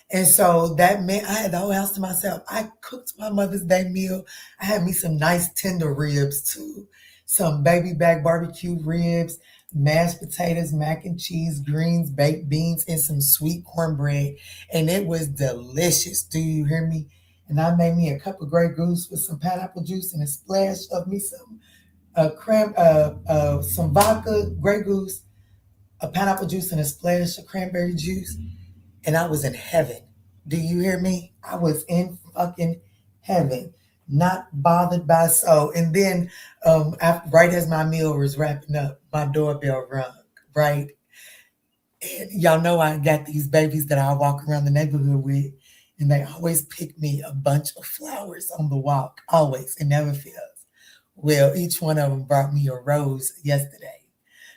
And so that meant I had the whole house to myself. I cooked my Mother's Day meal. I had me some nice tender ribs too, some baby back barbecue ribs, mashed potatoes, mac and cheese, greens, baked beans, and some sweet cornbread. And it was delicious. Do you hear me? And I made me a cup of Grey Goose with some pineapple juice and a splash of me some vodka, Grey Goose, a pineapple juice, and a splash of cranberry juice. And I was in heaven. Do you hear me? I was in fucking heaven, not bothered by soul. And then, right as my meal was wrapping up, my doorbell rung. Right, and y'all know I got these babies that I walk around the neighborhood with, and they always pick me a bunch of flowers on the walk. Always, it never fails. Well, each one of them brought me a rose yesterday.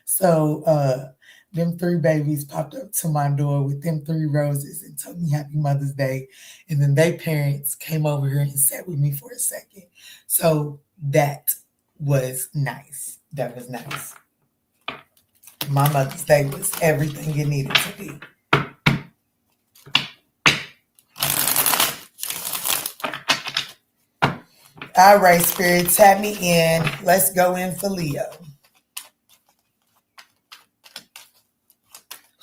So, them three babies popped up to my door with them three roses and told me Happy Mother's Day. And then their parents came over here and sat with me for a second. So that was nice. That was nice. My Mother's Day was everything it needed to be. All right, Spirit, tap me in. Let's go in for Leo.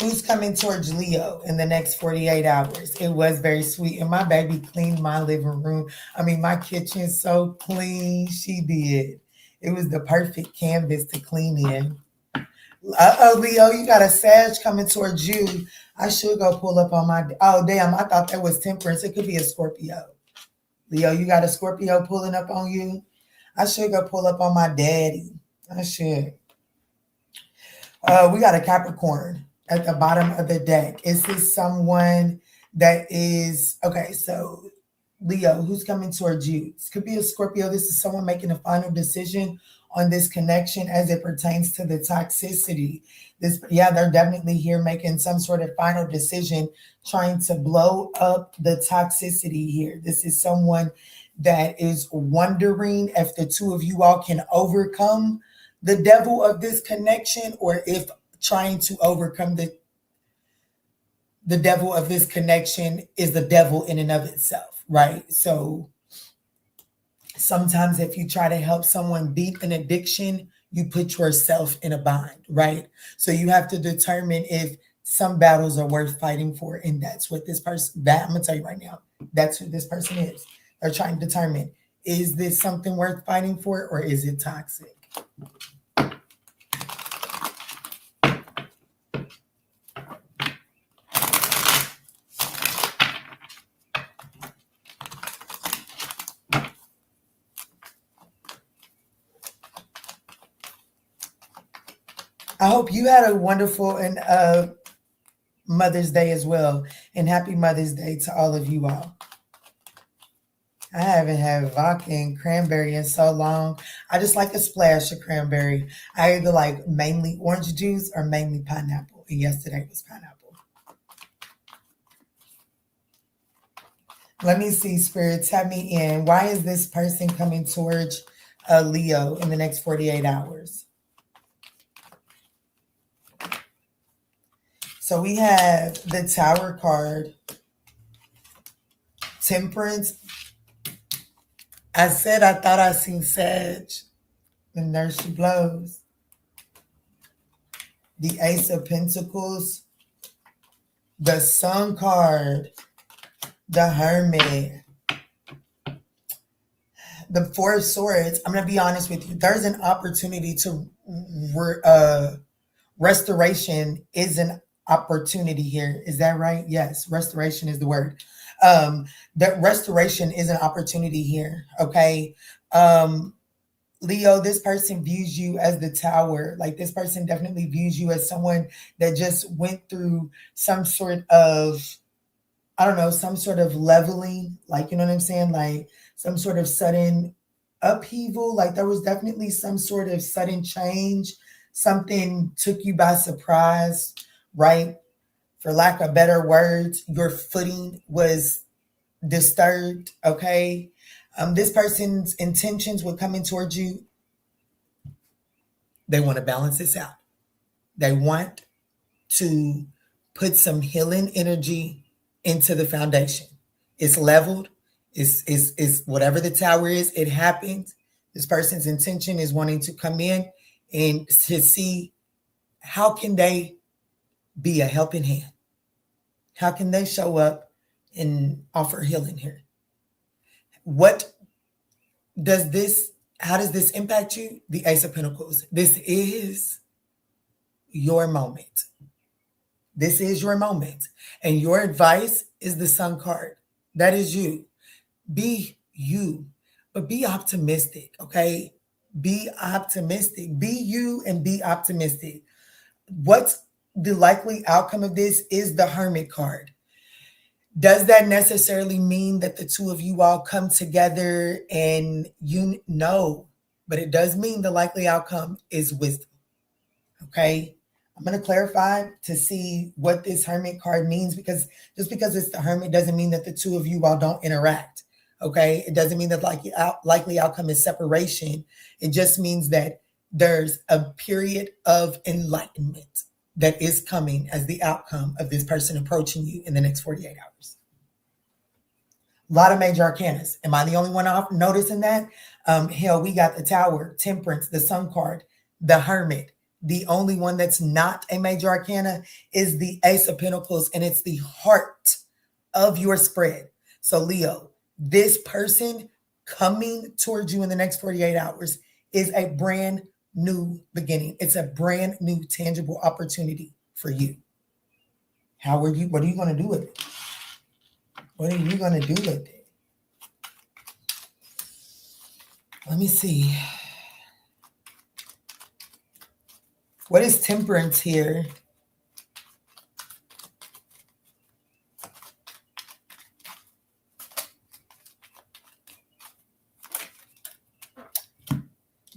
Who's coming towards Leo in the next 48 hours? It was very sweet. And my baby cleaned my living room. I mean, my kitchen so clean. She did. It was the perfect canvas to clean in. Uh-oh, Leo, you got a Sag coming towards you. I should go pull up on my... Oh, damn, I thought that was Temperance. It could be a Scorpio. Leo, you got a Scorpio pulling up on you? I should go pull up on my daddy. I should. We got a Capricorn at the bottom of the deck. Is this someone that is... Okay, so Leo, who's coming towards you? This could be a Scorpio. This is someone making a final decision on this connection as it pertains to the toxicity. They're definitely here making some sort of final decision, trying to blow up the toxicity here. This is someone that is wondering if the two of you all can overcome the devil of this connection, or if trying to overcome the devil of this connection is the devil in and of itself, right? So sometimes if you try to help someone beat an addiction, you put yourself in a bind, right? So you have to determine if some battles are worth fighting for. And that's what this person, I'm going to tell you right now, that's who this person is. They're trying to determine, is this something worth fighting for, or is it toxic? I hope you had a wonderful and Mother's Day as well. And happy Mother's Day to all of you all. I haven't had vodka and cranberry in so long. I just like a splash of cranberry. I either like mainly orange juice or mainly pineapple. And yesterday was pineapple. Let me see, Spirit, tap me in. Why is this person coming towards Leo in the next 48 hours? So we have the Tower card, Temperance. I said I thought I seen Sag, and there she blows. The Ace of Pentacles, the Sun card, the Hermit, the Four of Swords. I'm going to be honest with you. There's an opportunity to restoration is an opportunity here. Is that right? Yes, restoration is the word. That restoration is an opportunity here. Okay. Leo, this person views you as the Tower. Like, this person definitely views you as someone that just went through some sort of, I don't know, some sort of leveling, like, you know what I'm saying? Like some sort of sudden upheaval. Like there was definitely some sort of sudden change. Something took you by surprise, right? For lack of better words, your footing was disturbed, okay? This person's intentions were coming towards you. They want to balance this out. They want to put some healing energy into the foundation. It's leveled. It's whatever the Tower is, it happens. This person's intention is wanting to come in and to see how can they be a helping hand? How can they show up and offer healing here? How does this impact you? The Ace of Pentacles. This is your moment. This is your moment. And your advice is the Sun card. That is you. Be you, but be optimistic, okay? Be optimistic. Be you and be optimistic. What's the likely outcome of this is the Hermit card. Does that necessarily mean that the two of you all come together and you know, but it does mean the likely outcome is wisdom, okay? I'm going to clarify to see what this Hermit card means, because just because it's the Hermit doesn't mean that the two of you all don't interact, okay? It doesn't mean that likely outcome is separation. It just means that there's a period of enlightenment that is coming as the outcome of this person approaching you in the next 48 hours. A lot of major arcanas. Am I the only one noticing that? Hell, we got the Tower, Temperance, the Sun card, the Hermit. The only one that's not a major arcana is the Ace of Pentacles, and it's the heart of your spread. So Leo, this person coming towards you in the next 48 hours is a brand new beginning. It's a brand new tangible opportunity for you. What are you going to do with it? What are you going to do with it? Let me see. What is Temperance here?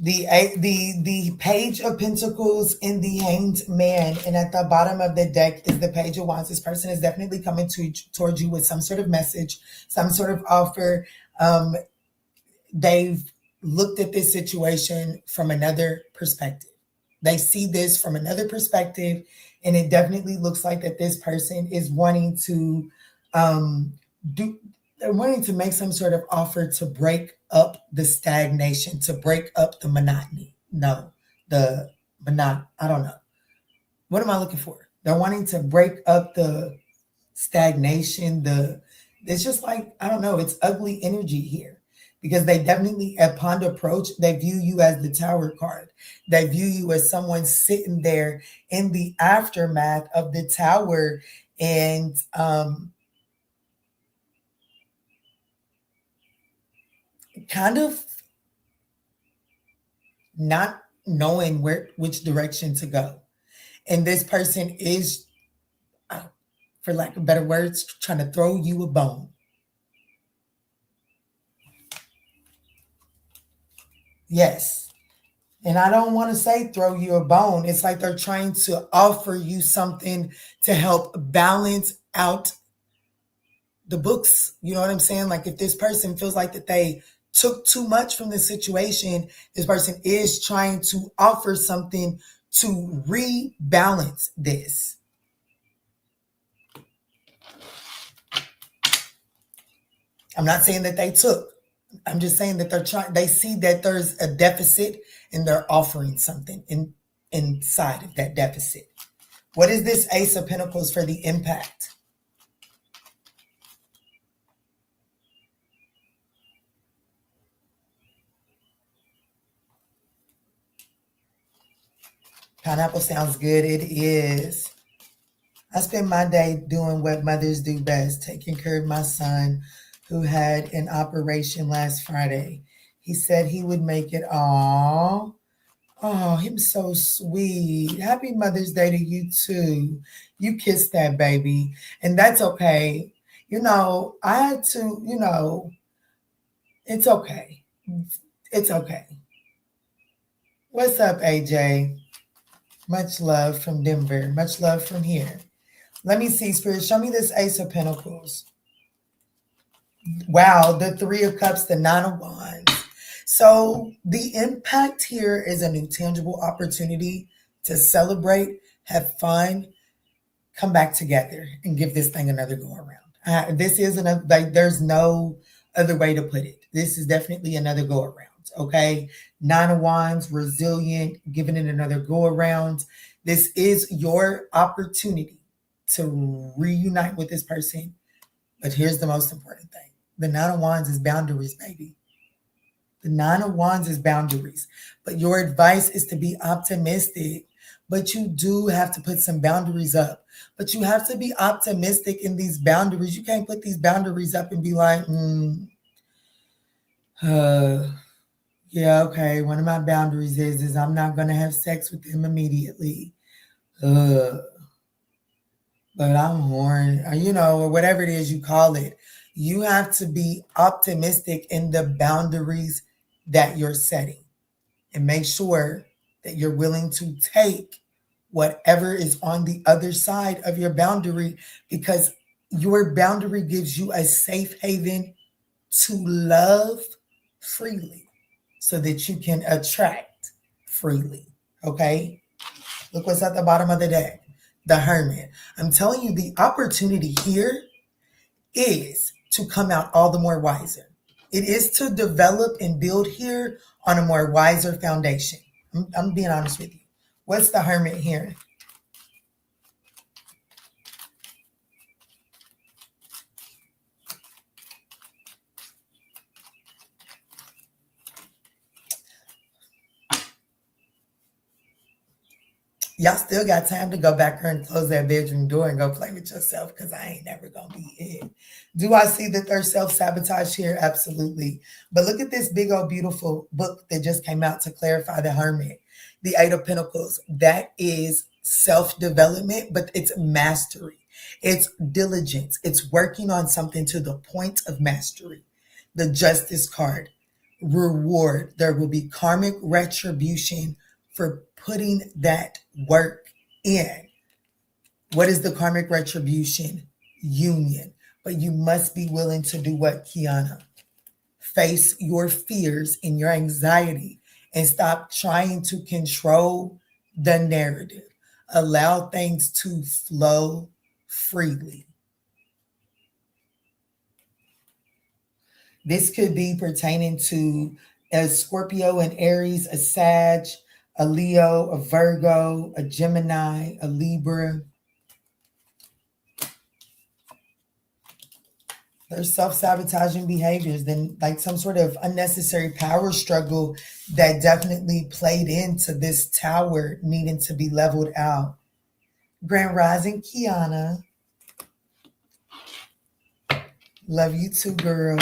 The Page of Pentacles in the Hanged Man, and at the bottom of the deck is the Page of Wands. This person is definitely coming towards you with some sort of message, some sort of offer. They've looked at this situation from another perspective. They see this from another perspective, and it definitely looks like that this person is wanting to they're wanting to make some sort of offer to break up the stagnation, to break up the monotony. I don't know. What am I looking for? They're wanting to break up the stagnation. It's just like, I don't know, it's ugly energy here, because they definitely, upon approach, they view you as the Tower card. They view you as someone sitting there in the aftermath of the Tower, and kind of not knowing which direction to go. And this person is, for lack of better words, trying to throw you a bone. Yes. And I don't want to say throw you a bone. It's like they're trying to offer you something to help balance out the books. You know what I'm saying? Like, if this person feels like that they took too much from the situation, this person is trying to offer something to rebalance this. I'm not saying that they took. I'm just saying that they see that there's a deficit and they're offering something inside of that deficit. What is this Ace of Pentacles for the impact? Pineapple sounds good. It is. I spend my day doing what mothers do best, taking care of my son who had an operation last Friday. He said he would make it. Oh, him so sweet. Happy Mother's Day to you too. You kissed that baby, and that's okay. I had to, it's okay. It's okay. What's up, AJ? Much love from Denver. Much love from here. Let me see, Spirit. Show me this Ace of Pentacles. Wow, the Three of Cups, the Nine of Wands. So the impact here is a new tangible opportunity to celebrate, have fun, come back together, and give this thing another go around. There's no other way to put it. This is definitely another go around. okay? Nine of Wands, resilient, giving it another go around. This is your opportunity to reunite with this person. But here's the most important thing. The Nine of Wands is boundaries, baby. The Nine of Wands is boundaries. But your advice is to be optimistic. But you do have to put some boundaries up. But you have to be optimistic in these boundaries. You can't put these boundaries up and be like, yeah, okay. One of my boundaries is I'm not going to have sex with him immediately. But I'm horny, or whatever it is you call it. You have to be optimistic in the boundaries that you're setting and make sure that you're willing to take whatever is on the other side of your boundary, because your boundary gives you a safe haven to love freely so that you can attract freely. Okay? Look what's at the bottom of the deck. The Hermit. I'm telling you, the opportunity here is to come out all the more wiser. It is to develop and build here on a more wiser foundation. I'm being honest with you. What's the Hermit here? Y'all still got time to go back there and close that bedroom door and go play with yourself, because I ain't never going to be in. Do I see that there's self-sabotage here? Absolutely. But look at this big old beautiful book that just came out to clarify the Hermit. The Eight of Pentacles. That is self-development, but it's mastery. It's diligence. It's working on something to the point of mastery. The Justice card. Reward. There will be karmic retribution for putting that work in. What is the karmic retribution? Union. But you must be willing to do what, Kiana? Face your fears and your anxiety and stop trying to control the narrative. Allow things to flow freely. This could be pertaining to a Scorpio, an Aries, a Sag, a Leo, a Virgo, a Gemini, a Libra. There's self-sabotaging behaviors, then like some sort of unnecessary power struggle that definitely played into this tower needing to be leveled out. Grand Rising, Kiana. Love you too, girl.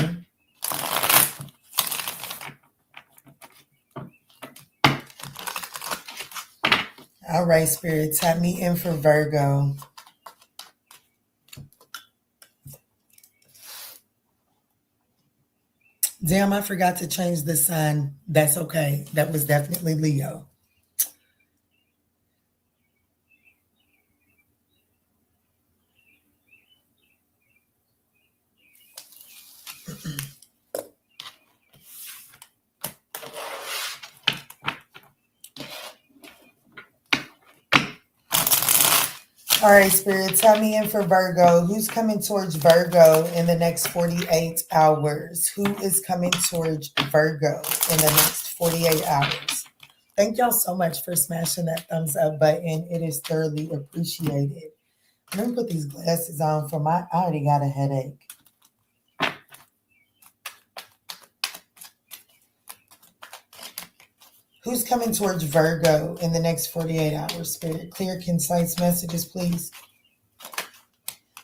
All right, Spirit, tap me in for Virgo. Damn, I forgot to change the sign. That's okay. That was definitely Leo. All right, Spirit, tell me in for Virgo. Who's coming towards Virgo in the next 48 hours? Who is coming towards Virgo in the next 48 hours? Thank y'all so much for smashing that thumbs up button. It is thoroughly appreciated. Let me put these glasses on for I already got a headache. Who's coming towards Virgo in the next 48 hours, Spirit? Clear, concise messages, please.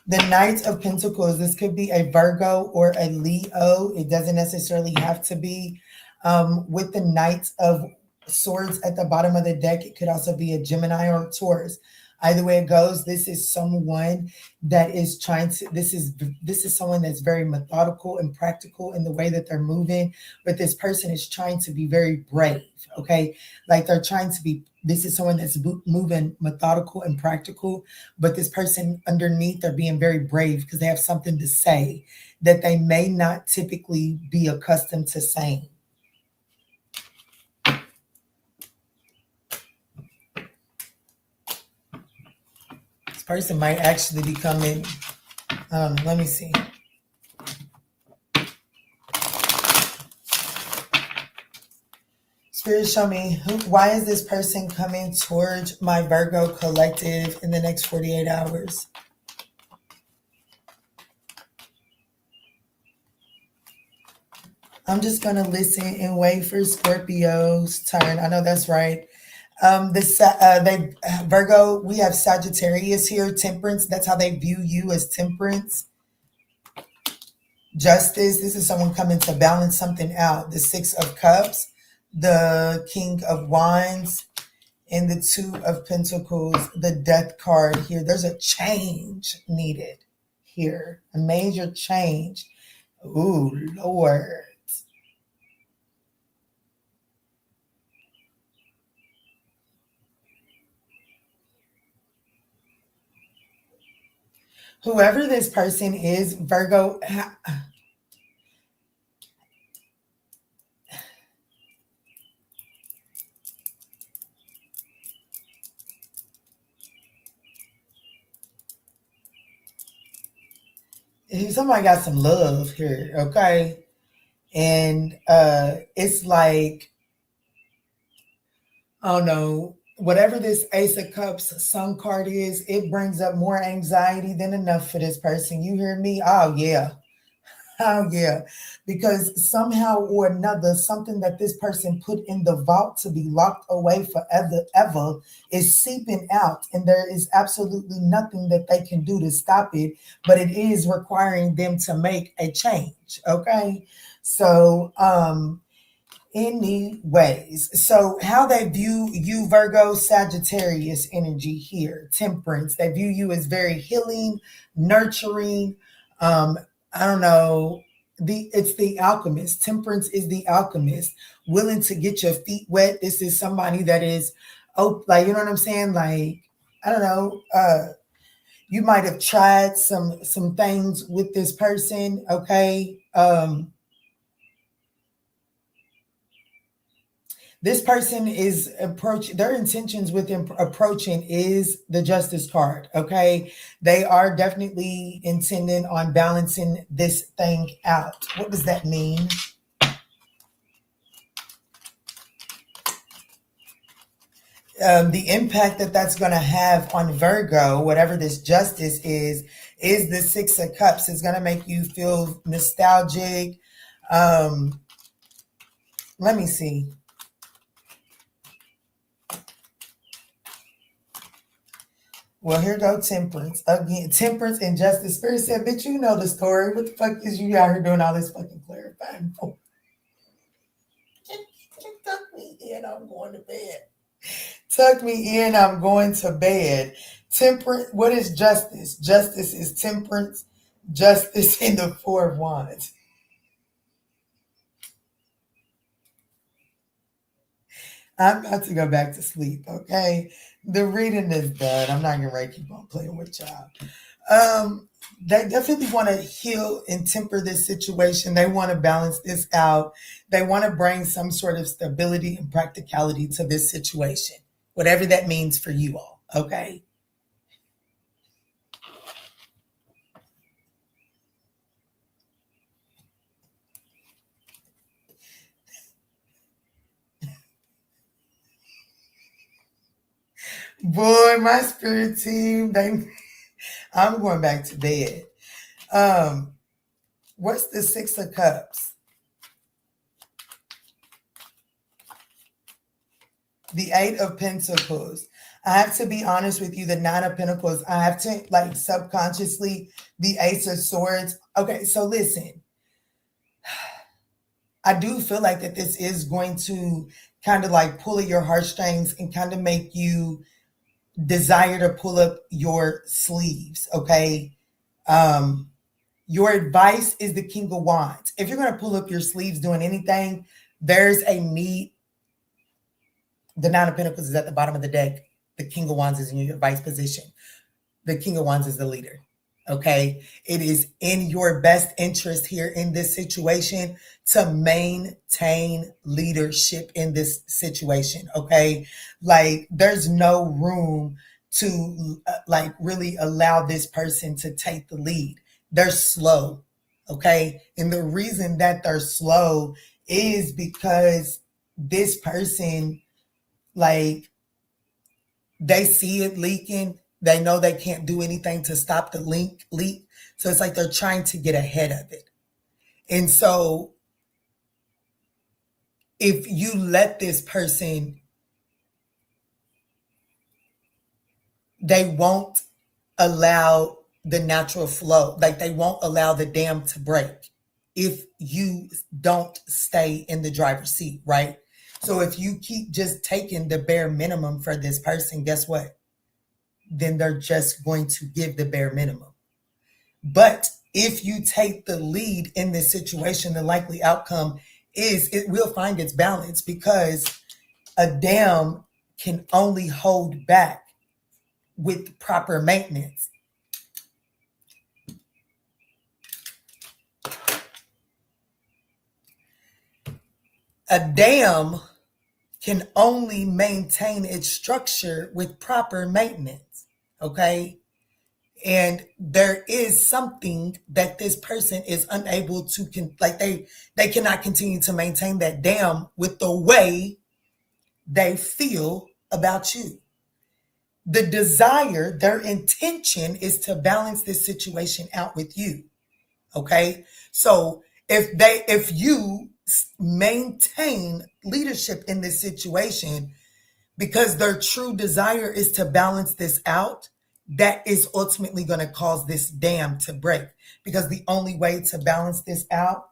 The Knight of Pentacles. This could be a Virgo or a Leo. It doesn't necessarily have to be. With the Knight of Swords at the bottom of the deck, it could also be a Gemini or a Taurus. Either way it goes, this is someone that is trying to, this is someone that's very methodical and practical in the way that they're moving, but this person is trying to be very brave, okay? Like they're trying to be, this is someone that's moving methodical and practical, but this person underneath, they're being very brave because they have something to say that they may not typically be accustomed to saying. Person might actually be coming. Let me see. Spirit, show me why is this person coming towards my Virgo collective in the next 48 hours? I'm just going to listen and wait for Scorpio's turn. I know that's right. Virgo, we have Sagittarius here, temperance. That's how they view you, as temperance. Justice, this is someone coming to balance something out. The Six of Cups, the King of Wands, and the Two of Pentacles, the Death card here. There's a change needed here, a major change. Ooh, Lord. Whoever this person is, Virgo, somebody got some love here, okay? And it's like, oh no, whatever this Ace of Cups Sun card is, it brings up more anxiety than enough for this person. You hear me? Oh yeah. Oh yeah. Because somehow or another, something that this person put in the vault to be locked away forever ever is seeping out, and there is absolutely nothing that they can do to stop it, but it is requiring them to make a change. Okay. So anyways, so how they view you, Virgo, Sagittarius energy here, temperance. They view you as very healing, nurturing. I don't know. It's the alchemist. Temperance is the alchemist, willing to get your feet wet. This is somebody that is, oh, like, you know what I'm saying? Like, I don't know. You might have tried some things with this person. Okay. This person is approaching, their intentions with approaching is the Justice card, okay? They are definitely intending on balancing this thing out. What does that mean? The impact that that's going to have on Virgo, whatever this Justice is the Six of Cups. It's going to make you feel nostalgic. Let me see. Well, here go Temperance. Again, Temperance and Justice. Spirit said, bitch, you know the story. What the fuck is you out here doing all this fucking clarifying for? Tuck me in, I'm going to bed. Tuck me in, I'm going to bed. Temperance, what is Justice? Justice is Temperance. Justice in the Four of Wands. I'm about to go back to sleep, okay? The reading is done. I'm not going to keep on playing with y'all. They definitely want to heal and temper this situation. They want to balance this out. They want to bring some sort of stability and practicality to this situation, whatever that means for you all, okay? Boy, my spirit team, I'm going back to bed. What's the Six of Cups? The Eight of Pentacles. I have to be honest with you, the Nine of Pentacles, I have to, like, subconsciously, the Ace of Swords. Okay, so listen. I do feel like that this is going to kind of like pull at your heartstrings and kind of make you desire to pull up your sleeves, okay? Your advice is the King of Wands. If you're going to pull up your sleeves doing anything, there's a need. The Nine of Pentacles is at the bottom of the deck. The King of Wands is in your advice position. The King of Wands is the leader, okay? It is in your best interest here in this situation to maintain leadership in this situation, okay? Like, there's no room to like really allow this person to take the lead. They're slow, okay? And the reason that they're slow is because this person, like, they see it leaking. They know they can't do anything to stop the leak. So it's like they're trying to get ahead of it. And so if you let this person, they won't allow the natural flow. Like, they won't allow the dam to break if you don't stay in the driver's seat, right? So if you keep just taking the bare minimum for this person, guess what? Then they're just going to give the bare minimum. But if you take the lead in this situation, the likely outcome is it will find its balance, because a dam can only hold back with proper maintenance. A dam can only maintain its structure with proper maintenance, okay? And there is something that this person is unable to, they cannot continue to maintain that dam with the way they feel about you. The desire, their intention is to balance this situation out with you, okay? So if you maintain leadership in this situation, because their true desire is to balance this out, that is ultimately going to cause this dam to break. Because the only way to balance this out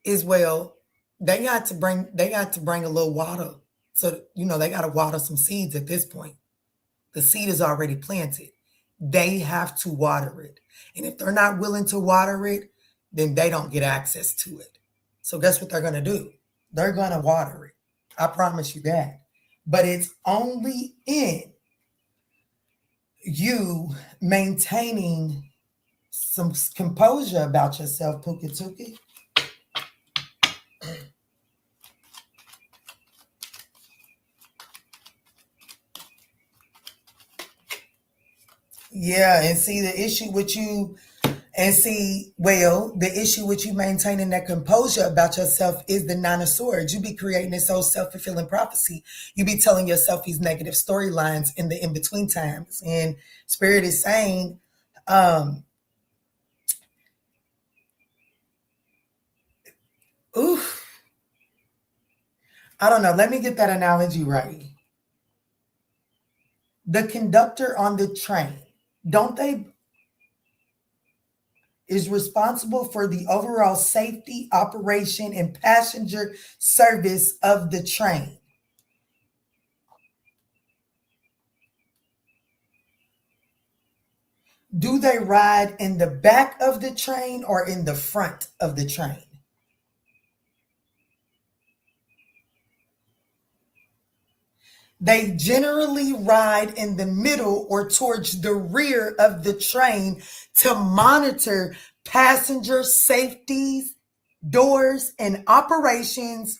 is, well, they got to bring a little water. So, they got to water some seeds at this point. The seed is already planted. They have to water it. And if they're not willing to water it, then they don't get access to it. So guess what they're going to do? They're going to water it. I promise you that. But it's only in you maintaining some composure about yourself, Pookie Tookie. Yeah, and see the issue with you, the issue with you maintaining that composure about yourself is the Nine of Swords. You be creating this whole self-fulfilling prophecy. You be telling yourself these negative storylines in the in-between times. And Spirit is saying, oof, I don't know. Let me get that analogy right. The conductor on the train, is responsible for the overall safety, operation, and passenger service of the train. Do they ride in the back of the train or in the front of the train? They generally ride in the middle or towards the rear of the train to monitor passenger safeties, doors, and operations.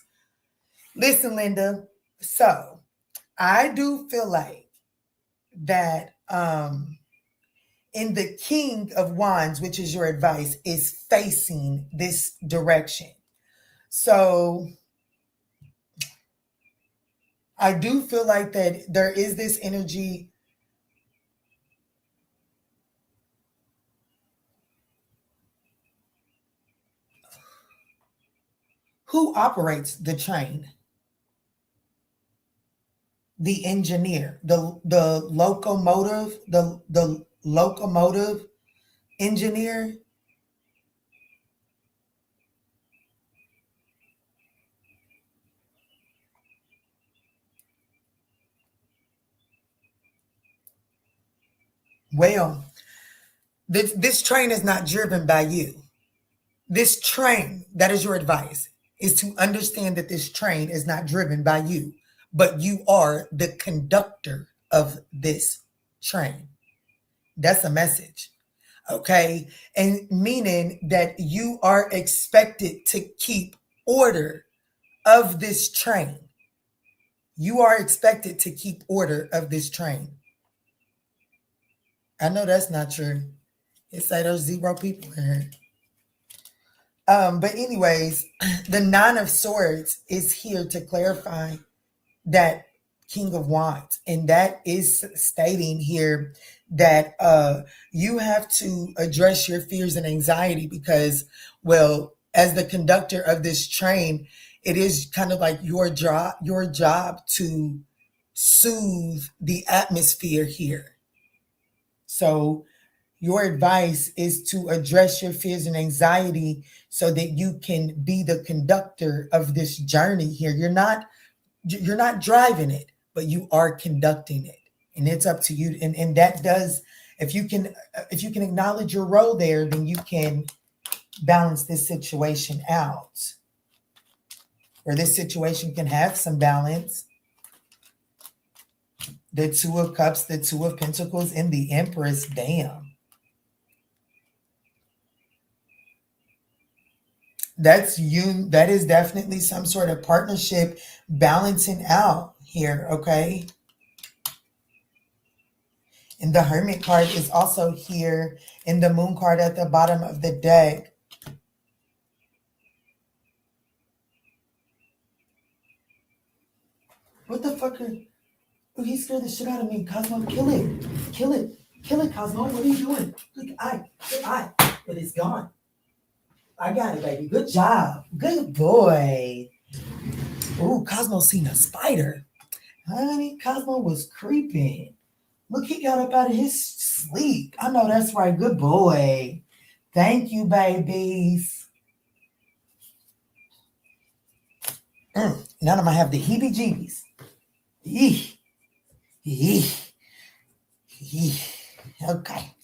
Listen, Linda, so I do feel like that in the King of Wands, which is your advice, is facing this direction. So I do feel like that there is this energy. Who operates the train? The engineer, the locomotive, the locomotive engineer. Well, this train is not driven by you. This train, that is your advice, is to understand that this train is not driven by you, but you are the conductor of this train. That's a message. Okay. And meaning that you are expected to keep order of this train. You are expected to keep order of this train. I know that's not true. It say there's 0 people in here. But anyways, the Nine of Swords is here to clarify that King of Wands, and that is stating here that you have to address your fears and anxiety because, well, as the conductor of this train, it is kind of like your job to soothe the atmosphere here. So your advice is to address your fears and anxiety so that you can be the conductor of this journey here. You're not driving it, but you are conducting it. And it's up to you. And that does, if you can acknowledge your role there, then you can balance this situation out. Or this situation can have some balance. The Two of Cups, the Two of Pentacles, and the Empress. Damn. That's you. That is definitely some sort of partnership balancing out here, okay? And the Hermit card is also here, and the Moon card at the bottom of the deck. What the fuck are... Oh, he scared the shit out of me. Cosmo, kill it. Kill it. Kill it, Cosmo. What are you doing? Good eye. But it's gone. I got it, baby. Good job. Good boy. Ooh, Cosmo seen a spider. Honey, Cosmo was creeping. Look, he got up out of his sleep. I know that's right. Good boy. Thank you, babies. Now I'm going to have the heebie-jeebies. Eeh. Eeh. Eeh. Okay.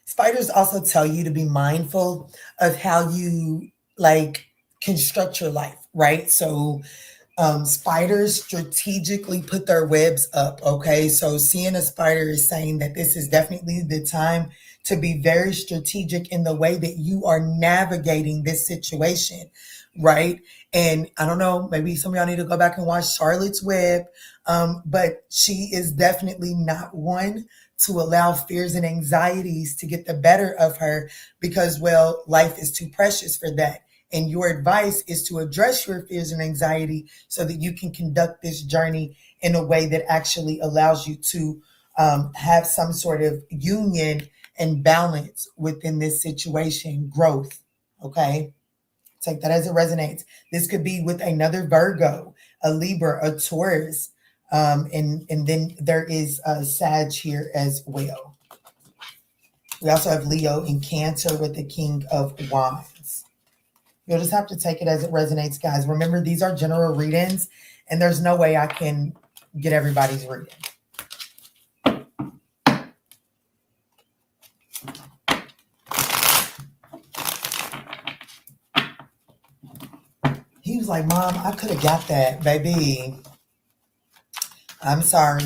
Spiders also tell you to be mindful of how you construct your life, right? So spiders strategically put their webs up, okay? So seeing a spider is saying that this is definitely the time to be very strategic in the way that you are navigating this situation, right? And I don't know, maybe some of y'all need to go back and watch Charlotte's Web, but she is definitely not one to allow fears and anxieties to get the better of her because, well, life is too precious for that. And your advice is to address your fears and anxiety so that you can conduct this journey in a way that actually allows you to have some sort of union and balance within this situation, growth, okay? Take that as it resonates. This could be with another Virgo, a Libra, a Taurus, and then there is a Sag here as well. We also have Leo and Cancer with the King of Wands. You'll just have to take it as it resonates, guys. Remember, these are general readings, and there's no way I can get everybody's reading. He was like, Mom, I could have got that, baby. I'm sorry.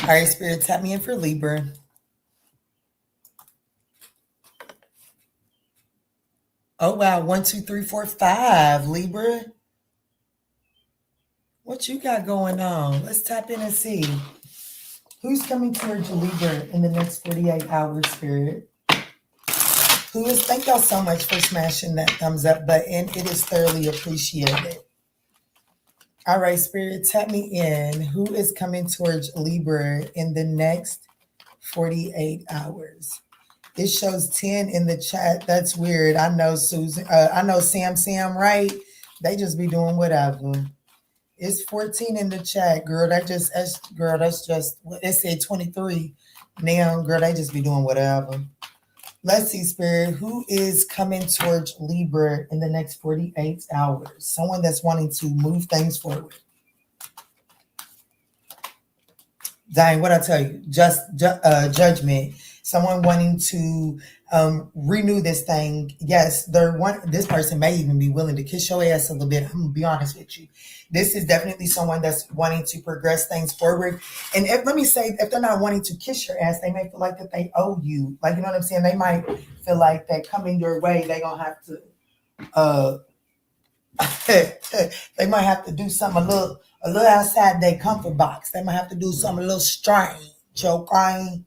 All right, Spirit, tap me in for Libra. Oh, wow. 1, 2, 3, 4, 5. Libra. What you got going on? Let's tap in and see. Who's coming towards you, Libra, in the next 48 hours, Spirit? Thank y'all so much for smashing that thumbs up button. It is thoroughly appreciated. All right, Spirit, tap me in. Who is coming towards Libra in the next 48 hours? It shows 10 in the chat. That's weird. I know Susan. I know Sam, right? They just be doing whatever. It's 14 in the chat, girl. That's just, it said 23. Now, girl, they just be doing whatever. Let's see, Spirit. Who is coming towards Libra in the next 48 hours? Someone that's wanting to move things forward. Dang, what I tell you? Judgment. Someone wanting to Renew this thing. Yes, this person may even be willing to kiss your ass a little bit. I'm gonna be honest with you. This is definitely someone that's wanting to progress things forward. And let me say, if they're not wanting to kiss your ass, they may feel like that they owe you. Like, you know what I'm saying? They might feel like that coming your way, they gonna have to they might have to do something a little outside their comfort box. They might have to do something a little strange. Okay.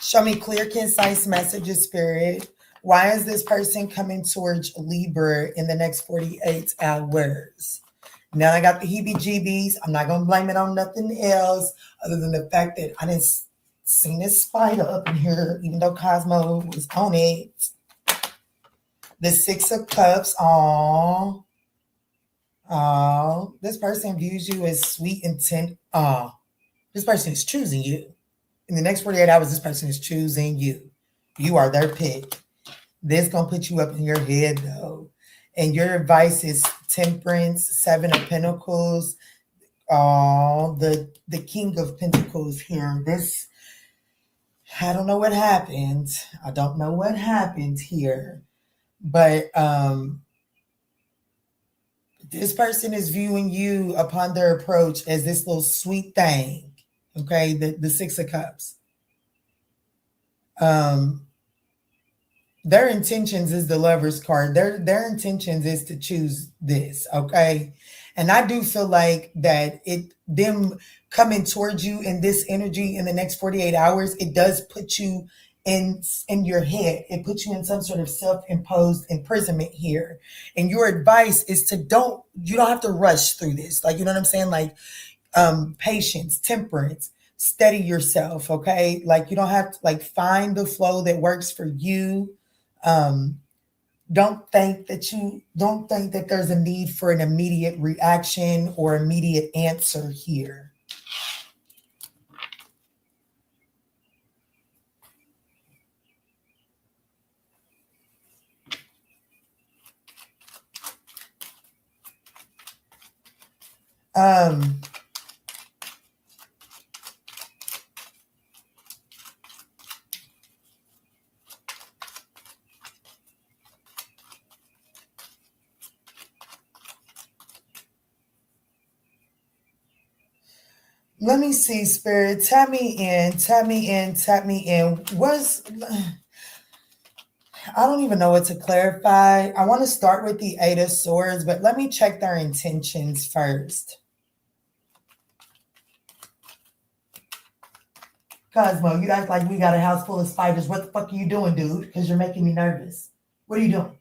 Show me clear, concise messages, Spirit. Why is this person coming towards Libra in the next 48 hours? Now I got the heebie-jeebies. I'm not going to blame it on nothing else other than the fact that I didn't see this spider up in here, even though Cosmo was on it. The Six of Cups. Oh, this person views you as sweet intent. Oh, this person is choosing you. In the next 48 hours, this person is choosing you. You are their pick. This going to put you up in your head, though. And your advice is temperance, Seven of Pentacles. Oh, the King of Pentacles here. This, I don't know what happened. I don't know what happened here. But this person is viewing you upon their approach as this little sweet thing. Okay, the Six of Cups. Their intentions is the Lover's card. Their intentions is to choose this, okay? And I do feel like that them coming towards you in this energy in the next 48 hours, it does put you in your head. It puts you in some sort of self-imposed imprisonment here. And your advice is you don't have to rush through this. Like, you know what I'm saying? Like, patience, temperance, steady yourself, okay? Like, you don't have to, like, find the flow that works for you. Don't think that there's a need for an immediate reaction or immediate answer here. Let me see, Spirit. Tap me in. I don't even know what to clarify. I want to start with the Eight of Swords, but let me check their intentions first. Cosmo, you act like we got a house full of spiders. What the fuck are you doing, dude? Because you're making me nervous. What are you doing?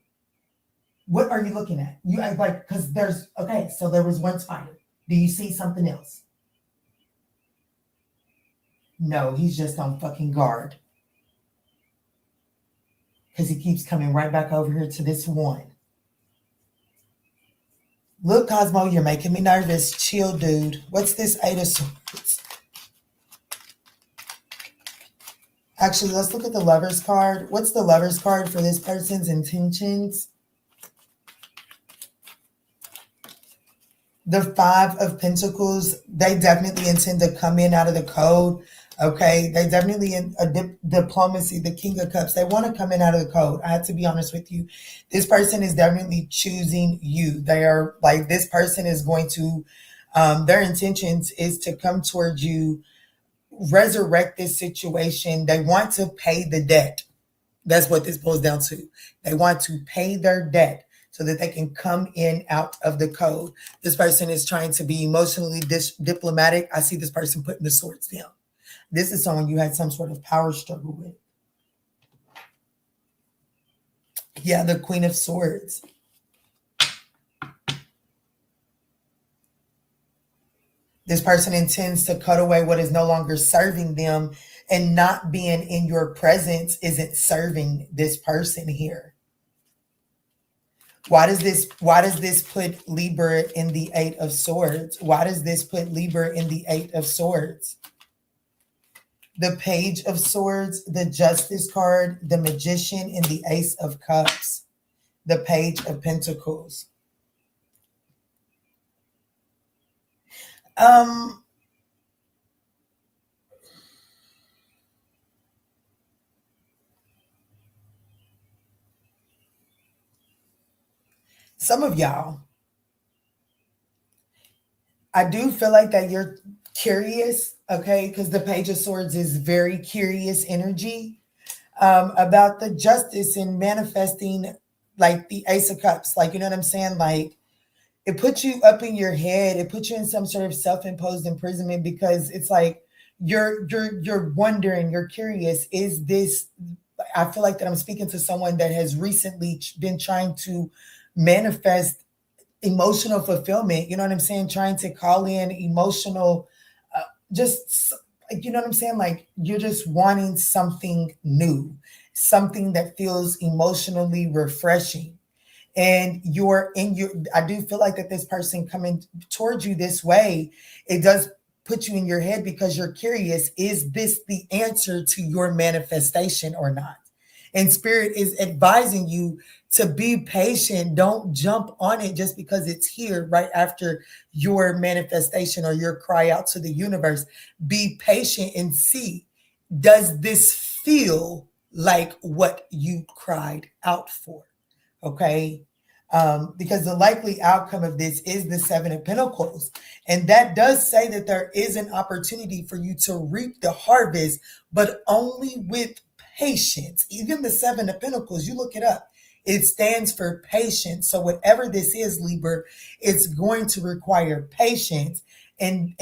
What are you looking at? You act like, because so there was one spider. Do you see something else? No, he's just on fucking guard. Because he keeps coming right back over here to this one. Look, Cosmo, you're making me nervous. Chill, dude. What's this Eight of Swords? Actually, let's look at the Lover's card. What's the Lover's card for this person's intentions? The Five of Pentacles, they definitely intend to come in out of the code. Okay, they definitely in diplomacy, the King of Cups. They want to come in out of the code. I have to be honest with you. This person is definitely choosing you. They are like, this person is going to, their intentions is to come towards you, resurrect this situation. They want to pay the debt. That's what this boils down to. They want to pay their debt so that they can come in out of the code. This person is trying to be emotionally diplomatic. I see this person putting the swords down. This is someone you had some sort of power struggle with. Yeah, the Queen of Swords. This person intends to cut away what is no longer serving them, and not being in your presence isn't serving this person here. Why does this put Libra in the Eight of Swords? Why does this put Libra in the Eight of Swords? The Page of Swords, the Justice card, the Magician, and the Ace of Cups. The Page of Pentacles. Some of y'all, I do feel like that you're curious, okay? Because the Page of Swords is very curious energy about the justice and manifesting, like the Ace of Cups. Like, you know what I'm saying? Like, it puts you up in your head. It puts you in some sort of self-imposed imprisonment because it's like you're wondering, you're curious. Is this? I feel like that I'm speaking to someone that has recently been trying to manifest emotional fulfillment. You know what I'm saying? Trying to call in emotional, just like, you know what I'm saying? Like, you're just wanting something new, something that feels emotionally refreshing. And you're in your, I do feel like that this person coming towards you this way, it does put you in your head because you're curious, is this the answer to your manifestation or not? And Spirit is advising you to be patient. Don't jump on it just because it's here right after your manifestation or your cry out to the universe. Be patient and see, does this feel like what you cried out for? Okay. Because the likely outcome of this is the Seven of Pentacles. And that does say that there is an opportunity for you to reap the harvest, but only with patience. Even the Seven of Pentacles, you look it up, it stands for patience. So whatever this is, Libra, it's going to require patience. And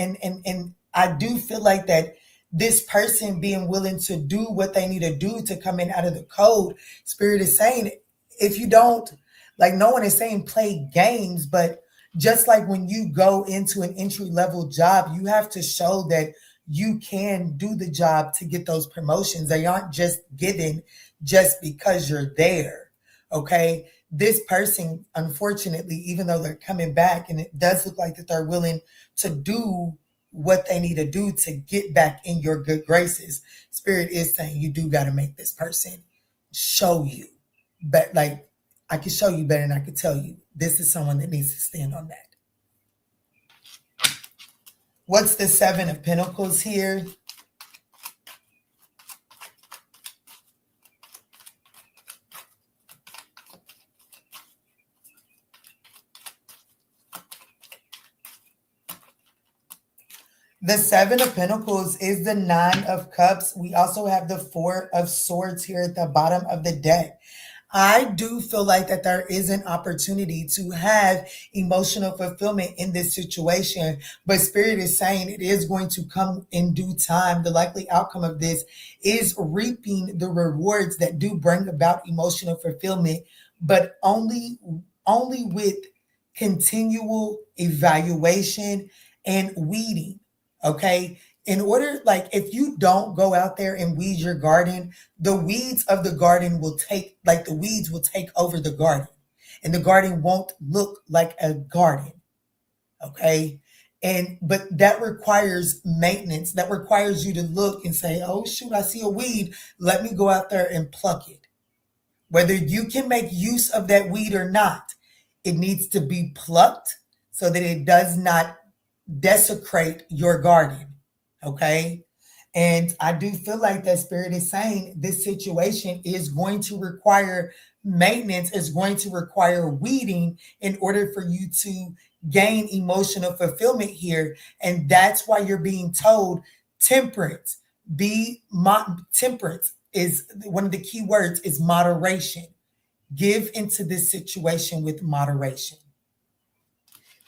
I do feel like that this person being willing to do what they need to do to come in out of the code, Spirit is saying, if you don't, like, no one is saying play games, but just like when you go into an entry level job, you have to show that you can do the job to get those promotions. They aren't just given just because you're there. Okay. This person, unfortunately, even though they're coming back, and it does look like that they're willing to do what they need to do to get back in your good graces, Spirit is saying you do got to make this person show you. But like, I can show you better than I can tell you. This is someone that needs to stand on that. What's the Seven of Pentacles here? The Seven of Pentacles is the Nine of Cups. We also have the Four of Swords here at the bottom of the deck. I do feel like that there is an opportunity to have emotional fulfillment in this situation, but Spirit is saying it is going to come in due time. The likely outcome of this is reaping the rewards that do bring about emotional fulfillment, but only with continual evaluation and weeding. Okay. In order, like, if you don't go out there and weed your garden, the weeds of the garden will take, like, the weeds will take over the garden, and the garden won't look like a garden. Okay. But that requires maintenance. That requires you to look and say, oh, shoot, I see a weed. Let me go out there and pluck it. Whether you can make use of that weed or not, it needs to be plucked so that it does not desecrate your garden. Okay. And I do feel like that Spirit is saying this situation is going to require maintenance, is going to require weeding in order for you to gain emotional fulfillment here. And that's why you're being told temperance. Temperance is one of the key words, is moderation. Give into this situation with moderation.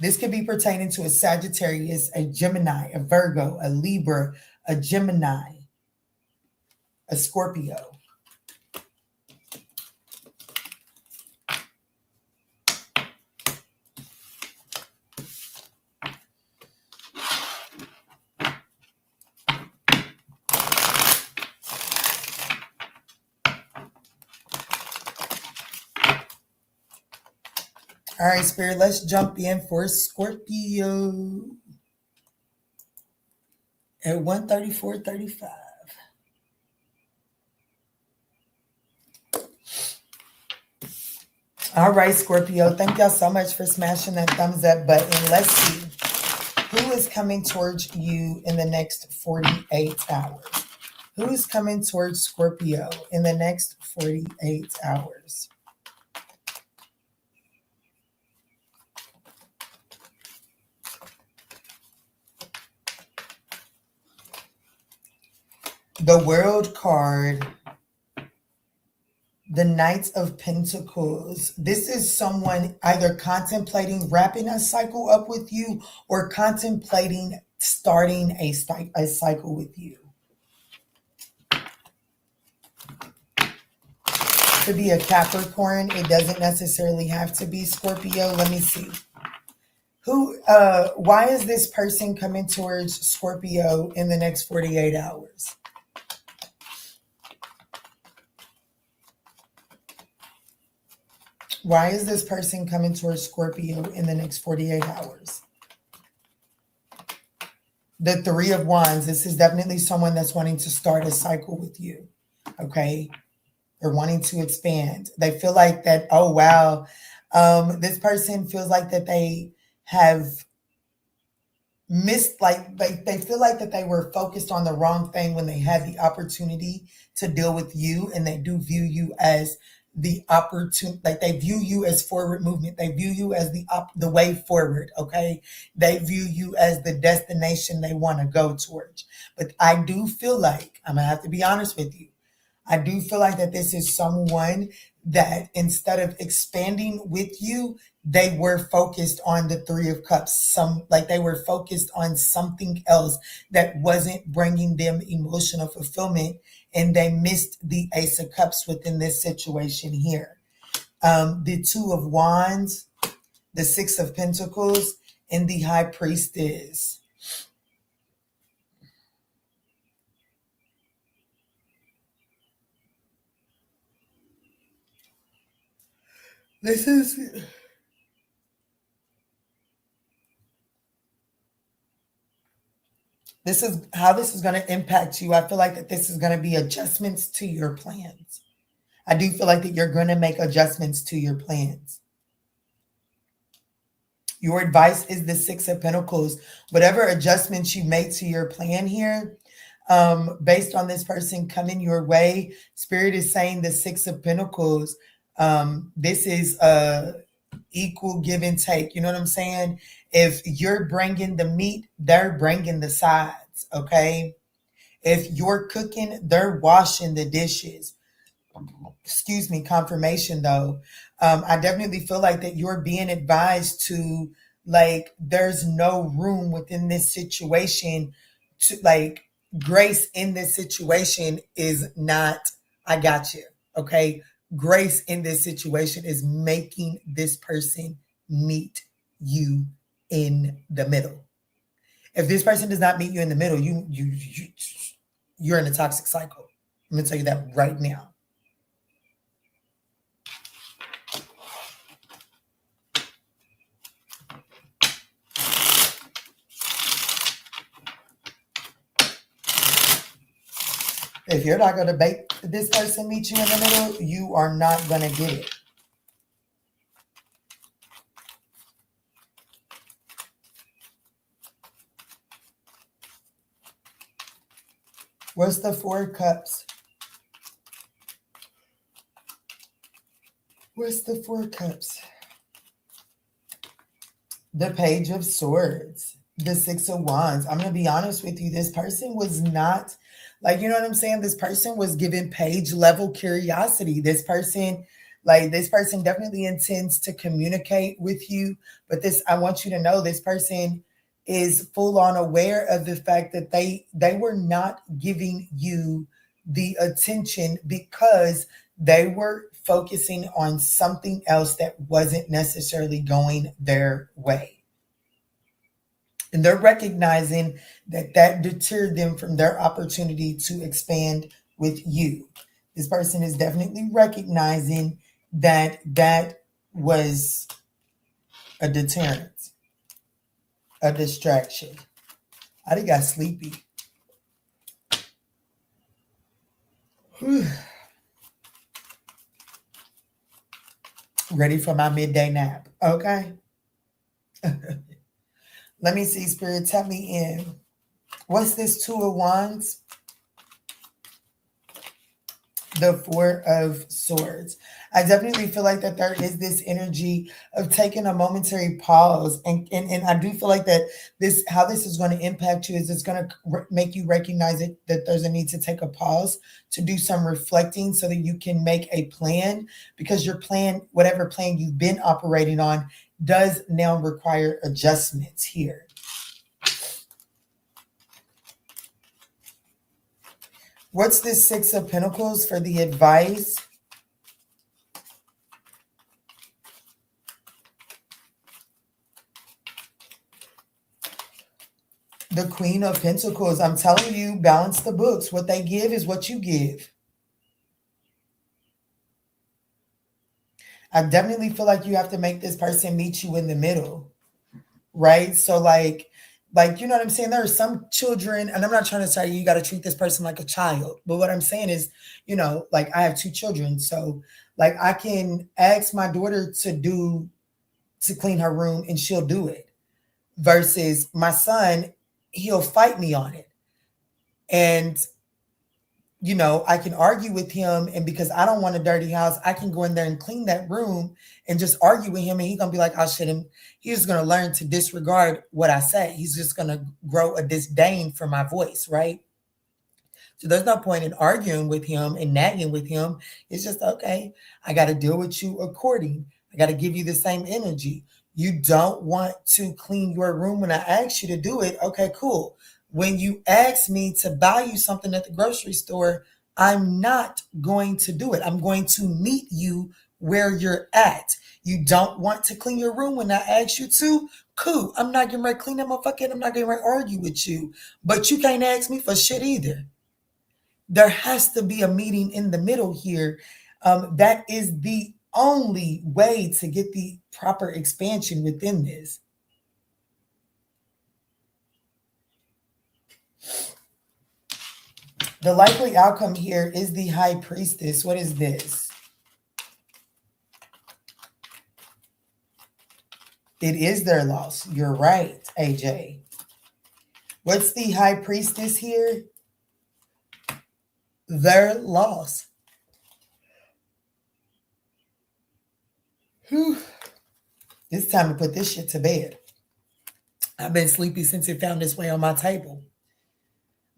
This could be pertaining to a Sagittarius, a Gemini, a Virgo, a Libra, a Gemini, a Scorpio. All right, Spirit, let's jump in for Scorpio at 134.35. All right, Scorpio, thank y'all so much for smashing that thumbs up button. Let's see. Who is coming towards you in the next 48 hours? Who is coming towards Scorpio in the next 48 hours? The World card, the Knight of Pentacles. This is someone either contemplating wrapping a cycle up with you or contemplating starting a cycle with you. To be a Capricorn, it doesn't necessarily have to be Scorpio. Let me see. Why is this person coming towards Scorpio in the next 48 hours? Why is this person coming towards Scorpio in the next 48 hours? The Three of Wands. This is definitely someone that's wanting to start a cycle with you. Okay. They're wanting to expand. They feel like that, oh, wow. This person feels like that they have missed, like they feel like that they were focused on the wrong thing when they had the opportunity to deal with you, and they do view you as the opportunity, like they view you as forward movement. They view you as the way forward. Okay. They view you as the destination they want to go towards. But I do feel like, I'm gonna have to be honest with you, I do feel like that this is someone that instead of expanding with you, they were focused on the Three of Cups. Like they were focused on something else that wasn't bringing them emotional fulfillment, and they missed the Ace of Cups within this situation here. The Two of Wands, the Six of Pentacles, and the High Priestess. This is how this is going to impact you. I feel like that this is going to be adjustments to your plans. I do feel like that you're going to make adjustments to your plans. Your advice is the Six of Pentacles. Whatever adjustments you make to your plan here, based on this person coming your way, Spirit is saying the Six of Pentacles. This is equal give and take. You know what I'm saying? If you're bringing the meat, they're bringing the sides. Okay. If you're cooking, they're washing the dishes. Excuse me, confirmation though. I definitely feel like that you're being advised to, like, there's no room within this situation to, like, grace in this situation is not, I got you. Okay. Grace in this situation is making this person meet you in the middle. If this person does not meet you in the middle, you're in a toxic cycle. I'm gonna tell you that right now. If you're not gonna make this person meet you in the middle, you are not gonna get it. What's the Four of Cups? What's the Four of Cups? The Page of Swords. The Six of Wands. I'm going to be honest with you. This person was not, like, you know what I'm saying? This person was given page level curiosity. This person definitely intends to communicate with you. But I want you to know, this person is full on aware of the fact that they were not giving you the attention because they were focusing on something else that wasn't necessarily going their way. And they're recognizing that deterred them from their opportunity to expand with you. This person is definitely recognizing that was a deterrent, a distraction. I done got sleepy. Ready for my midday nap. Okay. Let me see, Spirit, tell me in. What's this 2 of Wands? The 4 of Swords. I definitely feel like that there is this energy of taking a momentary pause. And I do feel like that how this is going to impact you is it's going to make you recognize it, that there's a need to take a pause, to do some reflecting so that you can make a plan, because your plan, whatever plan you've been operating on, does now require adjustments here. What's this 6 of Pentacles for the advice? The Queen of Pentacles. I'm telling you, balance the books. What they give is what you give. I definitely feel like you have to make this person meet you in the middle, right? So like, you know what I'm saying? There are some children, and I'm not trying to tell you got to treat this person like a child, but what I'm saying is, you know, like I have 2 children. So like I can ask my daughter to clean her room and she'll do it, versus my son, he'll fight me on it. And, you know, I can argue with him, and because I don't want a dirty house, I can go in there and clean that room and just argue with him, and he's going to be like, I shouldn't. He's going to learn to disregard what I say. He's just going to grow a disdain for my voice, right? So there's no point in arguing with him and nagging with him. It's just, okay, I got to deal with you according. I got to give you the same energy. You don't want to clean your room when I ask you to do it. Okay, cool. When you ask me to buy you something at the grocery store, I'm not going to do it. I'm going to meet you where you're at. You don't want to clean your room when I ask you to? Cool. I'm not getting ready to clean that motherfucker. I'm not getting ready to argue with you. But you can't ask me for shit either. There has to be a meeting in the middle here. That is the only way to get the proper expansion within this. The likely outcome here is the High Priestess. What is this? It is their loss. You're right, AJ. What's the High Priestess here? Their loss. Whew. It's time to put this shit to bed. I've been sleepy since it found its way on my table.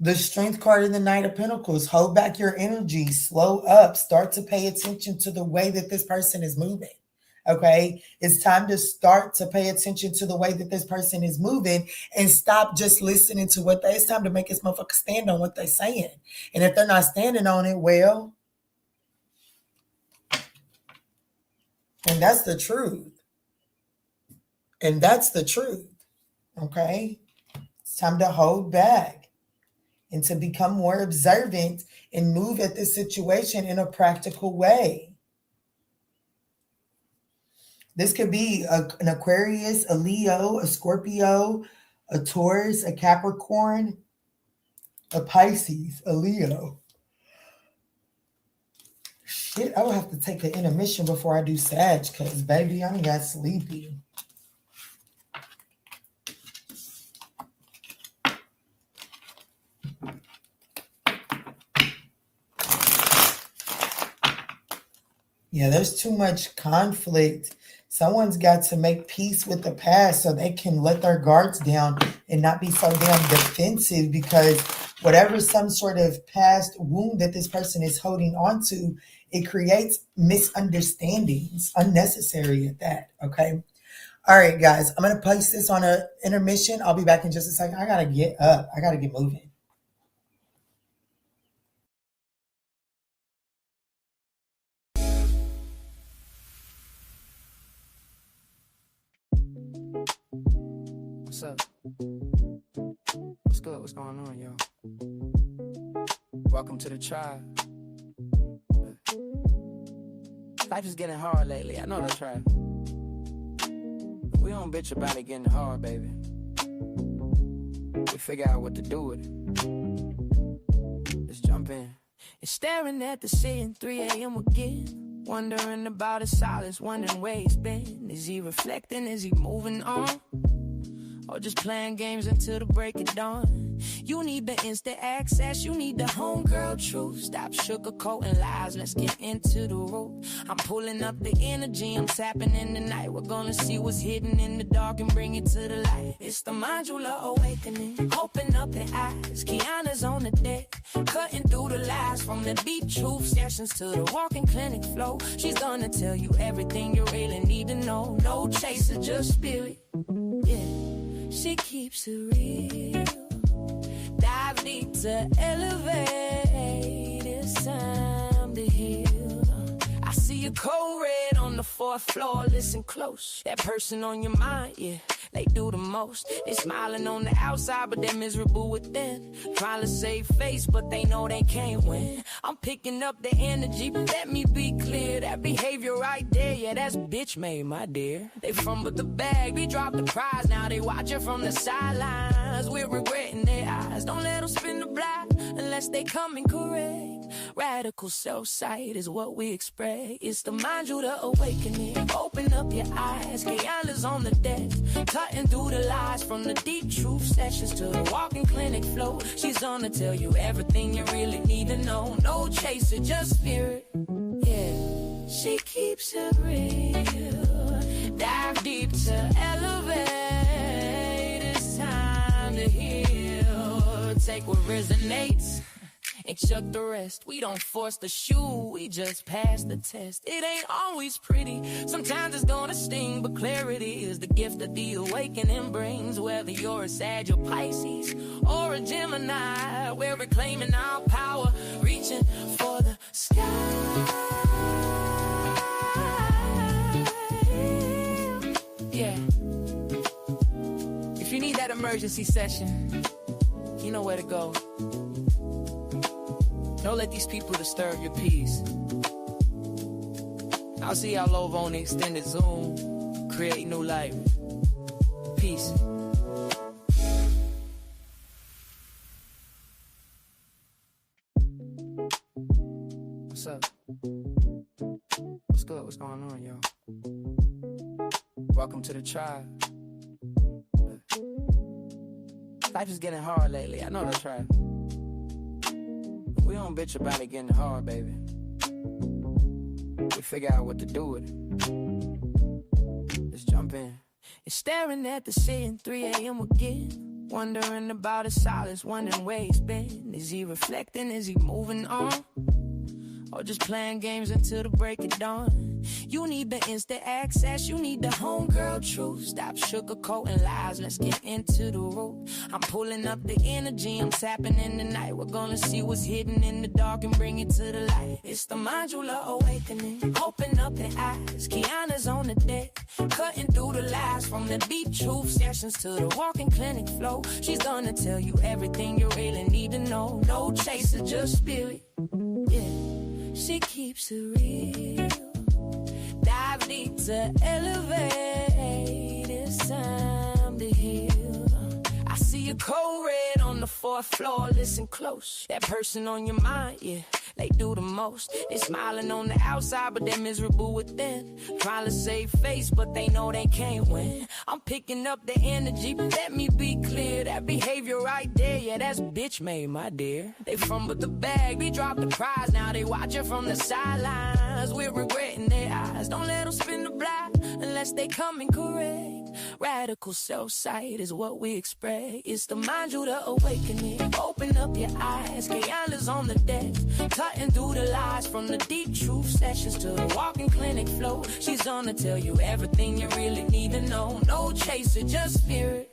The Strength card in the Knight of Pentacles. Hold back your energy. Slow up. Start to pay attention to the way that this person is moving. Okay? It's time to start to pay attention to the way that this person is moving and stop just listening to what it's time to make this motherfucker stand on what they're saying. And if they're not standing on it, well, and that's the truth. And that's the truth. Okay? It's time to hold back and to become more observant and move at this situation in a practical way. This could be an Aquarius, a Leo, a Scorpio, a Taurus, a Capricorn, a Pisces, a Leo. Shit, I will have to take an intermission before I do Sag, because baby, I got sleepy. Yeah, there's too much conflict. Someone's got to make peace with the past so they can let their guards down and not be so damn defensive, because whatever some sort of past wound that this person is holding on to, it creates misunderstandings, unnecessary at that, okay? All right, guys, I'm going to place this on an intermission. I'll be back in just a second. I got to get up. I got to get moving. What's up? What's good? What's going on, y'all? Welcome to the tribe. Life is getting hard lately. I know the tribe. We don't bitch about it getting hard, baby. We figure out what to do with it. Let's jump in. And staring at the ceiling, 3 a.m. again. Wondering about his silence, wondering where he's been. Is he reflecting? Is he moving on? or just playing games until the break of dawn. You need the instant access, you need the homegirl truth. Stop sugarcoating lies, let's get into the root. I'm pulling up the energy, I'm tapping in the night. We're gonna see what's hidden in the dark and bring it to the light. It's the modular awakening, open up the eyes. Kiana's on the deck, cutting through the lies. From the deep truth sessions to the walking clinic flow. She's gonna tell you everything you really need to know. No chaser, just spirit. Yeah, she keeps it real. Dive deep to elevate. It's time to heal. I see a code red on the fourth floor. Listen close. That person on your mind, yeah, they do the most. They smiling on the outside, but they're miserable within. Trying to save face, but they know they can't win. I'm picking up the energy, but let me be clear. That behavior right there, yeah, that's bitch made, my dear. They fumbled the bag, they dropped the prize. Now they watching from the sidelines. We're regretting their eyes. Don't let them spin the block unless they come in correct. Radical self-sight is what we expect. It's the modular awakening. Open up your eyes. Kiana's on the deck, cutting through the lies. From the deep truth sessions to the walking clinic flow. She's gonna tell you everything you really need to know. No chaser, just spirit. Yeah, she keeps it real. Dive deep to elevate. It's time to heal. Take what resonates and chuck the rest. We don't force the shoe, we just pass the test. It ain't always pretty, sometimes it's gonna sting, but clarity is the gift that the awakening brings. Whether you're a Sag or Pisces or a Gemini, we're reclaiming our power, reaching for the sky. Yeah. If you need that emergency session, you know where to go. Don't let these people disturb your peace. I'll see y'all over on the extended Zoom. Create new life. Peace. What's up? What's good? What's going on, y'all? Welcome to the tribe. Life is getting hard lately. I know that's right. We don't bitch about it getting hard, baby. We figure out what to do with it. Let's jump in. It's staring at the ceiling, 3 a.m. again. Wondering about his silence, wondering where he's been. Is he reflecting? Is he moving on? Or just playing games until the break of dawn? You need the instant access, you need the homegirl truth. Stop sugarcoating lies, let's get into the root. I'm pulling up the energy, I'm tapping in the night. We're gonna see what's hidden in the dark and bring it to the light. It's the modular awakening, open up the eyes. Kiana's on the deck, cutting through the lies. From the deep truth sessions to the walking clinic flow. She's gonna tell you everything you really need to know. No chaser, just spirit. Yeah, she keeps it real. Dive deep to elevate. It's time to heal. I see a code red on the fourth floor. Listen close. That person on your mind, yeah, they do the most. They smiling on the outside, but they're miserable within. Trying to save face, but they know they can't win. I'm picking up the energy, but let me be clear. That behavior right there, yeah, that's bitch made, my dear. They fumbled the bag, they dropped the prize. Now they watching from the sidelines. We're regretting their eyes. Don't let them spin the block unless they come in correct. Radical self-sight is what we expect. It's the modular awakening. Open up your eyes. Kiana's on the deck, cutting through the lies. From the deep truth sessions to the walking clinic flow. She's gonna tell you everything you really need to know. No chaser, just spirit.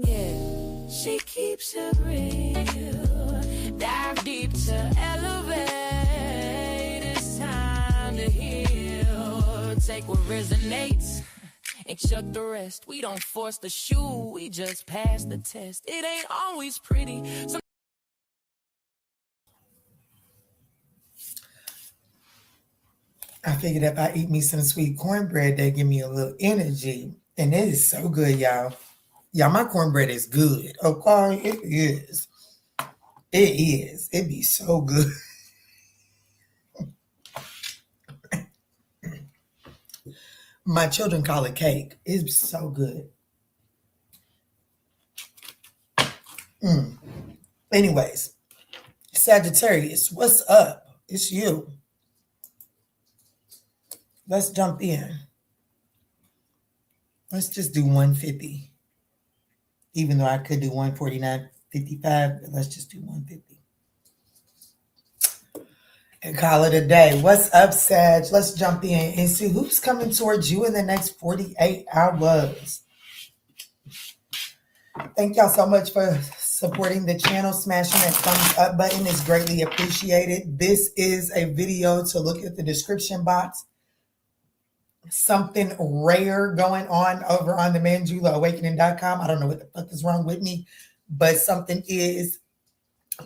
Yeah, she keeps it real. Dive deep to elevate. It's time to heal. Take what resonates and chuck the rest. We don't force the shoe, we just pass the test. It ain't always pretty. I figured if I eat me some sweet cornbread, they give me a little energy. And it is so good, y'all. Y'all, my cornbread is good. Okay, it is. It is. It be so good. My children call it cake. It's so good. Anyways, Sagittarius, what's up? It's you. Let's jump in. Let's just do 150. Even though I could do 149.55, but let's just do 150. And call it a day. What's up, Sag? Let's jump in and see who's coming towards you in the next 48 hours. Thank y'all so much for supporting the channel. Smashing that thumbs up button is greatly appreciated. This is a video to look at the description box. Something rare going on over on the manjulaawakening.com. I don't know what the fuck is wrong with me, but something is.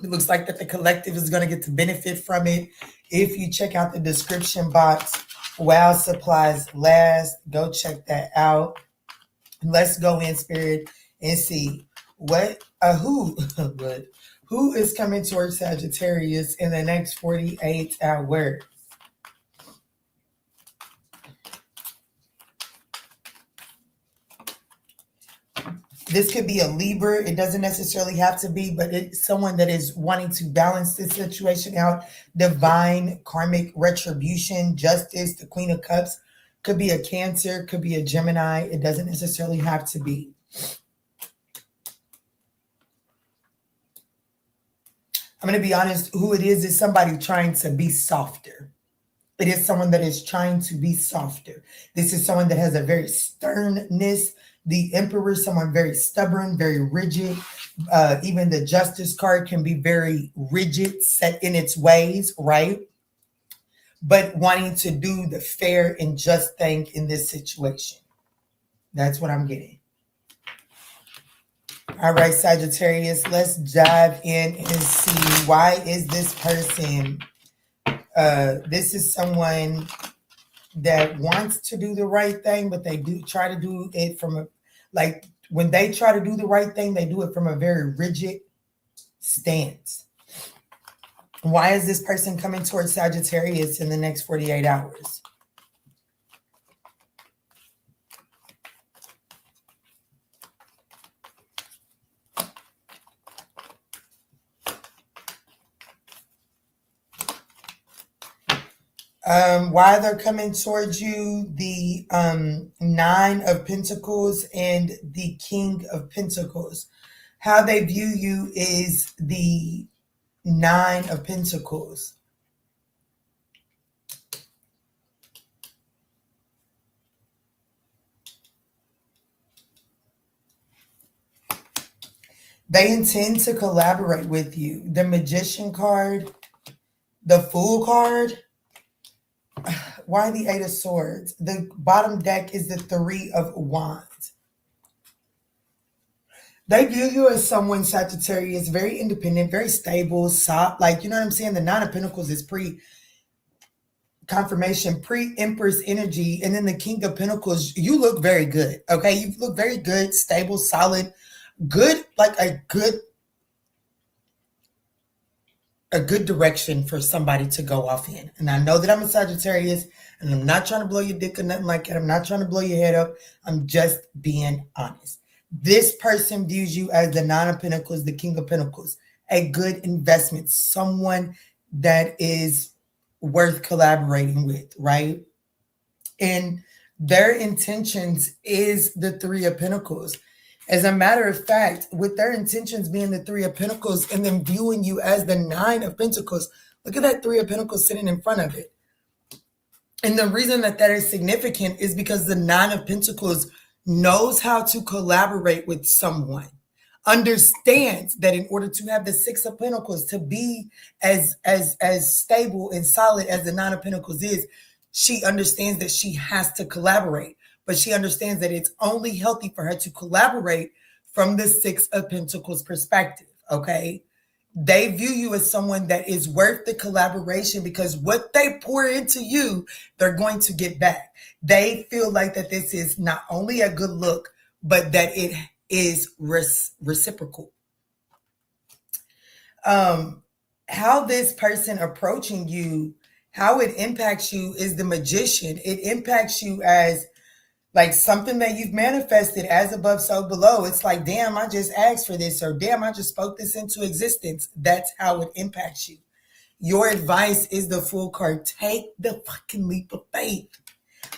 It looks like that the collective is going to get to benefit from it. If you check out the description box, while supplies last, go check that out. Let's go in, Spirit, and see who is coming towards Sagittarius in the next 48 hours. This could be a Libra. It doesn't necessarily have to be, but it's someone that is wanting to balance this situation out. Divine karmic retribution, justice, the Queen of Cups. Could be a Cancer, could be a Gemini. It doesn't necessarily have to be. I'm going to be honest. Who it is somebody trying to be softer. It is someone that is trying to be softer. This is someone that has a very sternness. The Emperor, someone very stubborn, very rigid. Even the Justice card can be very rigid, set in its ways, right? But wanting to do the fair and just thing in this situation. That's what I'm getting. All right, Sagittarius, let's dive in and see, why is this person, this is someone that wants to do the right thing, but they do try to do it from a, like when they try to do the right thing, they do it from a very rigid stance. Why is this person coming towards Sagittarius in the next 48 hours? Why they're coming towards you, the Nine of Pentacles and the King of Pentacles. How they view you is the Nine of Pentacles. They intend to collaborate with you. The Magician card, the Fool card. Why the Eight of Swords? The bottom deck is the Three of Wands. They view you as someone, Sagittarius, very independent, very stable, soft. Like, you know what I'm saying? The Nine of Pentacles is pre-confirmation, pre-Empress energy. And then the King of Pentacles, you look very good, okay? You look very good, stable, solid, good, like a good direction for somebody to go off in. And I know that I'm a Sagittarius, and I'm not trying to blow your dick or nothing like that. I'm not trying to blow your head up. I'm just being honest. This person views you as the Nine of Pentacles, the King of Pentacles, a good investment, someone that is worth collaborating with, right? And their intentions is the Three of Pentacles. As a matter of fact, with their intentions being the Three of Pentacles and then viewing you as the Nine of Pentacles, look at that Three of Pentacles sitting in front of it. And the reason that that is significant is because the Nine of Pentacles knows how to collaborate with someone, understands that in order to have the Six of Pentacles to be as stable and solid as the Nine of Pentacles is, she understands that she has to collaborate. But she understands that it's only healthy for her to collaborate from the Six of Pentacles perspective, okay? They view you as someone that is worth the collaboration because what they pour into you, they're going to get back. They feel like that this is not only a good look, but that it is reciprocal. How this person approaching you, how it impacts you is the Magician. It impacts you as Like something that you've manifested as above, so below. It's like, damn, I just asked for this, or damn, I just spoke this into existence. That's how it impacts you. Your advice is the Fool card. Take the fucking leap of faith.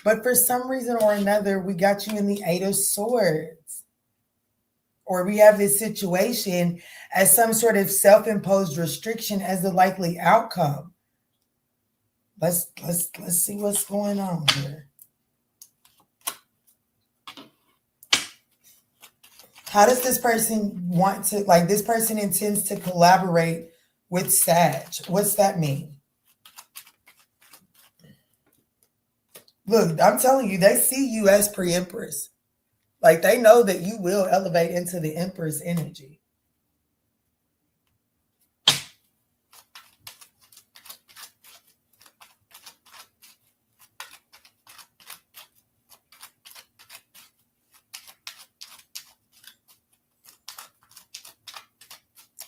But for some reason or another, we got you in the Eight of Swords. Or we have this situation as some sort of self-imposed restriction as the likely outcome. Let's see what's going on here. How does this person want to, like, this person intends to collaborate with Sag? What's that mean? Look, I'm telling you, they see you as pre-empress. Like, they know that you will elevate into the empress energy.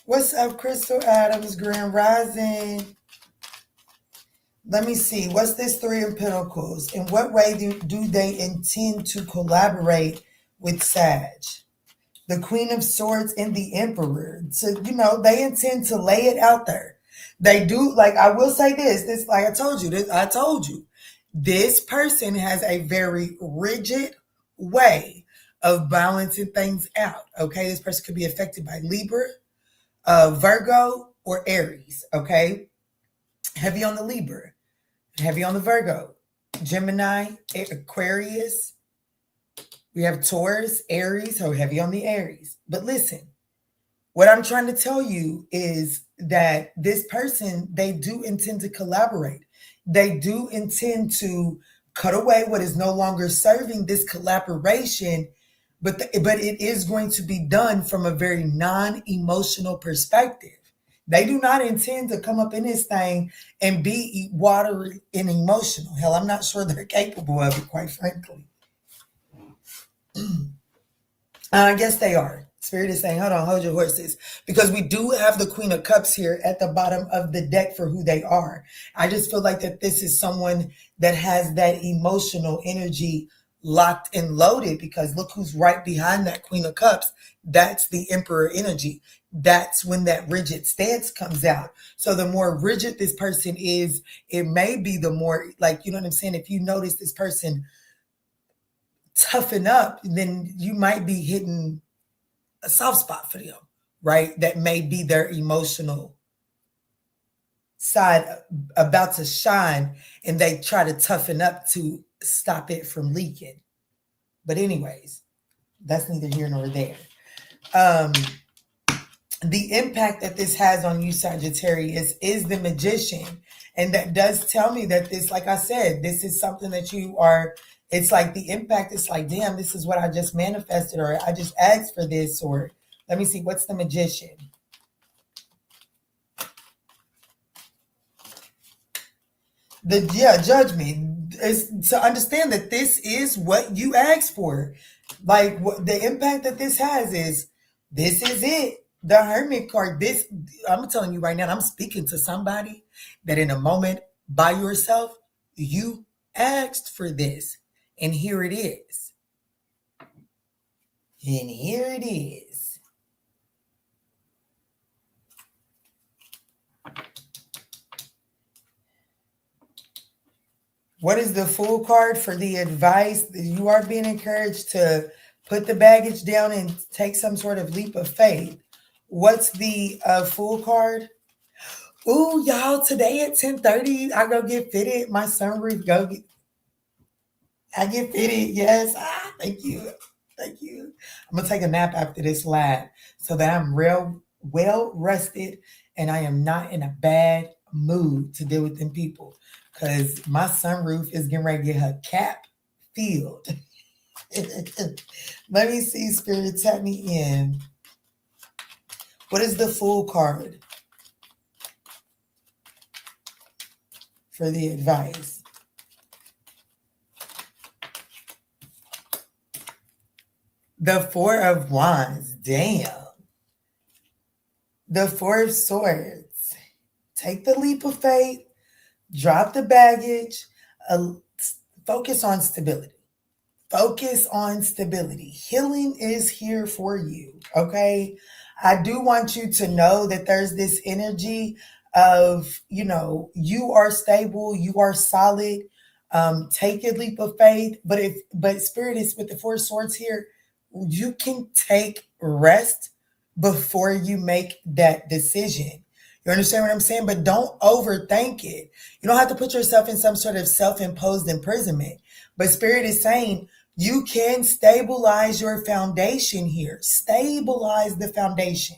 What's up, Crystal Adams, Grand Rising? Let me see. What's this Three of Pentacles? In what way do they intend to collaborate with Sag? The Queen of Swords and the Emperor. So, they intend to lay it out there. They do, like, I will say this, like I told you, this person has a very rigid way of balancing things out, okay? This person could be affected by Libra, Virgo, or Aries, okay? Heavy on the Libra, heavy on the Virgo, Gemini, Aquarius. We have Taurus, Aries, so heavy on the Aries. But listen, what I'm trying to tell you is that this person, they do intend to collaborate. They do intend to cut away what is no longer serving this collaboration, but it is going to be done from a very non-emotional perspective. They do not intend to come up in this thing and be watery and emotional. Hell, I'm not sure they're capable of it, quite frankly. I guess they are. Spirit is saying, hold on, hold your horses. Because we do have the Queen of Cups here at the bottom of the deck for who they are. I just feel like that this is someone that has that emotional energy locked and loaded, because look who's right behind that Queen of Cups. That's the Emperor energy. That's when that rigid stance comes out. So the more rigid this person is, it may be the more, like, you know what I'm saying? If you notice this person toughen up, then you might be hitting a soft spot for them, right? That may be their emotional side about to shine, and they try to toughen up to stop it from leaking. But anyways, that's neither here nor there. The impact that this has on you, Sagittarius, is the Magician. And that does tell me that this, like I said, this is something that you are, it's like the impact is like, damn, this is what I just manifested, or I just asked for this, or let me see, what's the Magician? Judgment is to understand that this is what you asked for. Like, what the impact that this has is, this is it. The Hermit card, this, I'm telling you right now, I'm speaking to somebody that in a moment by yourself, you asked for this. And here it is. And here it is. What is the Fool card for the advice? You are being encouraged to put the baggage down and take some sort of leap of faith. What's the Fool card? Ooh, y'all, today at 10:30, I go get fitted. My sunroof I get fitted. Yes. Thank you. Thank you. I'm going to take a nap after this live so that I'm real well rested and I am not in a bad mood to deal with them people, because my sunroof is getting ready to get her cap filled. Let me see, Spirit, tap me in. What is the Fool card for the advice? The Four of Wands. Damn. The Four of Swords. Take the leap of faith. Drop the baggage. Focus on stability. Focus on stability. Healing is here for you. Okay. I do want you to know that there's this energy of, you are stable, you are solid. Take a leap of faith. But Spirit is with the Four Swords here. You can take rest before you make that decision. You understand what I'm saying? But don't overthink it. You don't have to put yourself in some sort of self-imposed imprisonment. But Spirit is saying you can stabilize your foundation here. Stabilize the foundation,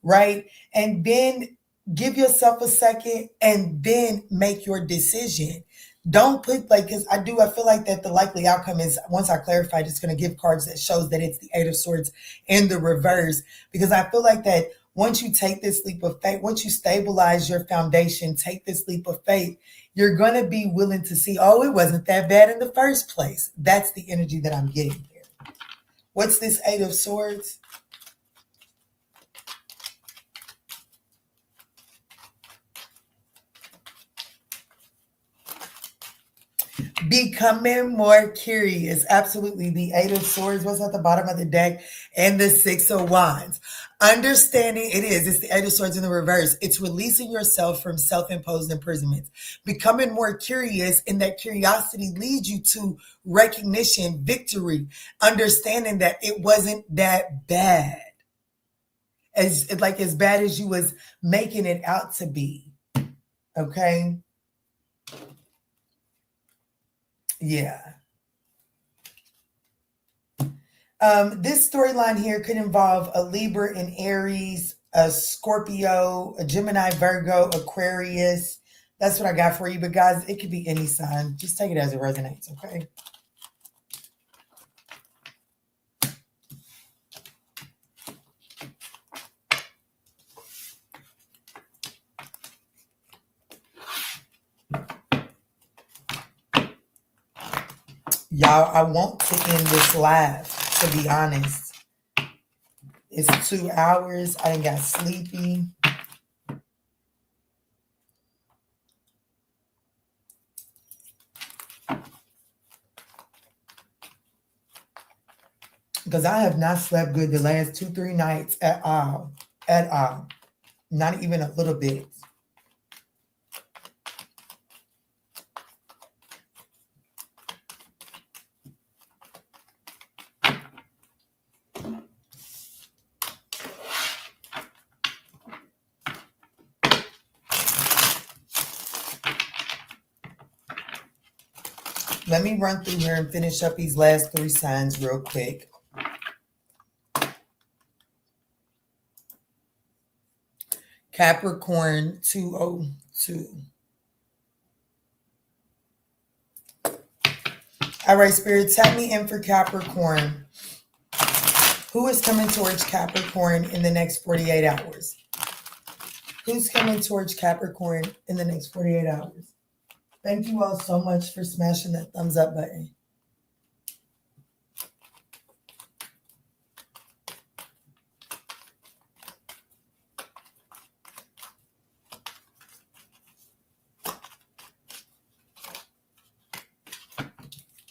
right? And then give yourself a second and then make your decision. Don't put because I feel like that the likely outcome is, once I clarified, it's going to give cards that shows that it's the Eight of Swords in the reverse, because I feel like that once you take this leap of faith, once you stabilize your foundation, take this leap of faith, you're going to be willing to see, oh, it wasn't that bad in the first place. That's the energy that I'm getting here. What's this Eight of Swords? Becoming more curious. Absolutely. The Eight of Swords was at the bottom of the deck, and the Six of Wands. Understanding it's the Eight of Swords in the reverse. It's releasing yourself from self-imposed imprisonments. Becoming more curious, and that curiosity leads you to recognition, victory, understanding that it wasn't that bad. As bad as you was making it out to be. Okay? Yeah. This storyline here could involve a Libra and Aries, a Scorpio, a Gemini, Virgo, Aquarius. That's what I got for you. But guys, it could be any sign. Just take it as it resonates, okay? Y'all, I want to end this live, to be honest. It's 2 hours. I done got sleepy. Because I have not slept good the last 2-3 nights at all. At all. Not even a little bit. Let me run through here and finish up these last 3 signs real quick. Capricorn 202. All right, Spirit, tap me in for Capricorn. Who is coming towards Capricorn in the next 48 hours? Who's coming towards Capricorn in the next 48 hours? Thank you all so much for smashing that thumbs up button.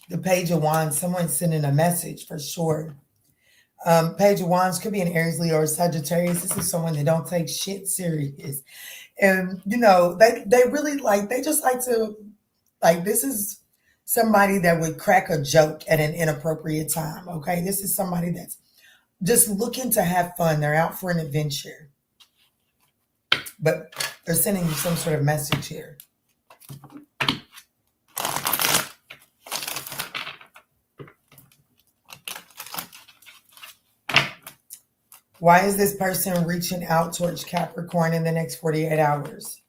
The Page of Wands, someone's sending a message for sure. Page of Wands could be an Aries, Leo, or Sagittarius. This is someone that don't take shit serious. And, they really they just like to, this is somebody that would crack a joke at an inappropriate time, okay? This is somebody that's just looking to have fun. They're out for an adventure. But they're sending you some sort of message here. Why is this person reaching out towards Capricorn in the next 48 hours?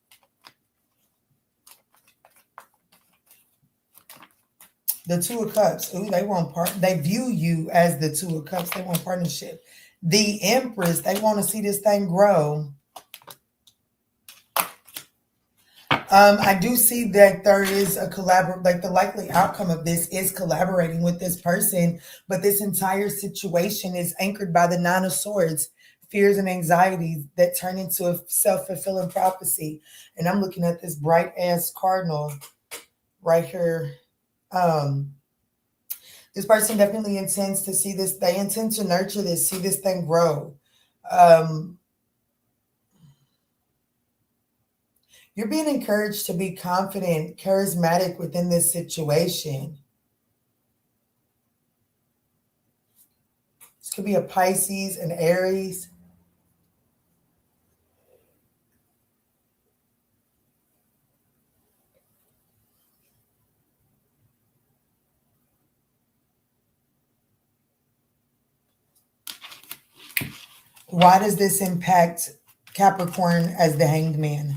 The Two of Cups. Ooh, they view you as the Two of Cups. They want partnership. The Empress, they want to see this thing grow. I do see that there is a the likely outcome of this is collaborating with this person, but this entire situation is anchored by the Nine of Swords, fears and anxieties that turn into a self-fulfilling prophecy. And I'm looking at this bright ass cardinal right here. This person definitely intends to see this. They intend to nurture this, see this thing grow. Um, you're being encouraged to be confident, charismatic within this situation. This could be a Pisces, an Aries. Why does this impact Capricorn as the Hanged Man?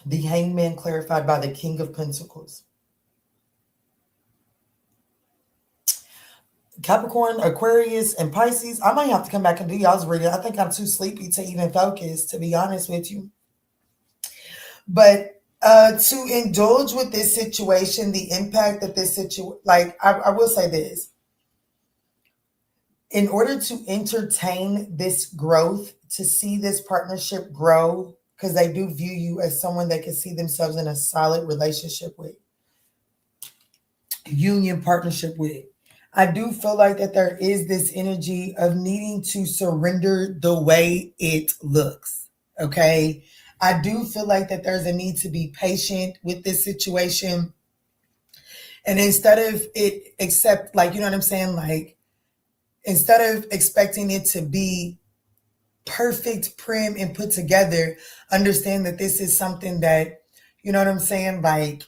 The Hanged Man clarified by the King of Pentacles. Capricorn, Aquarius, and Pisces. I might have to come back and do y'all's reading. I think I'm too sleepy to even focus, to be honest with you. But to indulge with this situation, the impact that this situation, like I will say this, in order to entertain this growth, to see this partnership grow, because they do view you as someone they can see themselves in a solid relationship with, union partnership with. I do feel like that there is this energy of needing to surrender the way it looks. Okay. I do feel like that there's a need to be patient with this situation. And instead of it, except like, you know what I'm saying? Like, instead of expecting it to be perfect, prim, and put together, understand that this is something that, you know what I'm saying? Like,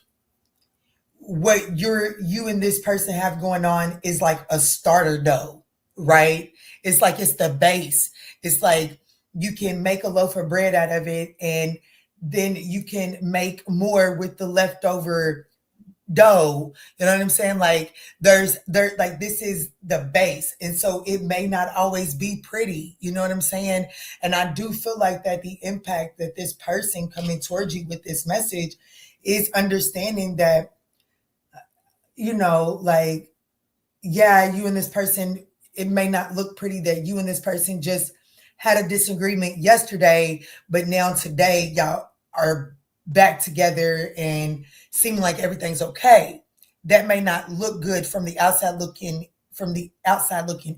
what you and this person have going on is like a starter dough, right? It's like it's the base. It's like you can make a loaf of bread out of it, and then you can make more with the leftover dough. You know what I'm saying? Like like this is the base. And so it may not always be pretty. You know what I'm saying? And I do feel like that the impact that this person coming towards you with this message is understanding that, you know, like, yeah, you and this person, it may not look pretty that you and this person just had a disagreement yesterday, but now today y'all are back together and seeming like everything's okay. That may not look good from the outside looking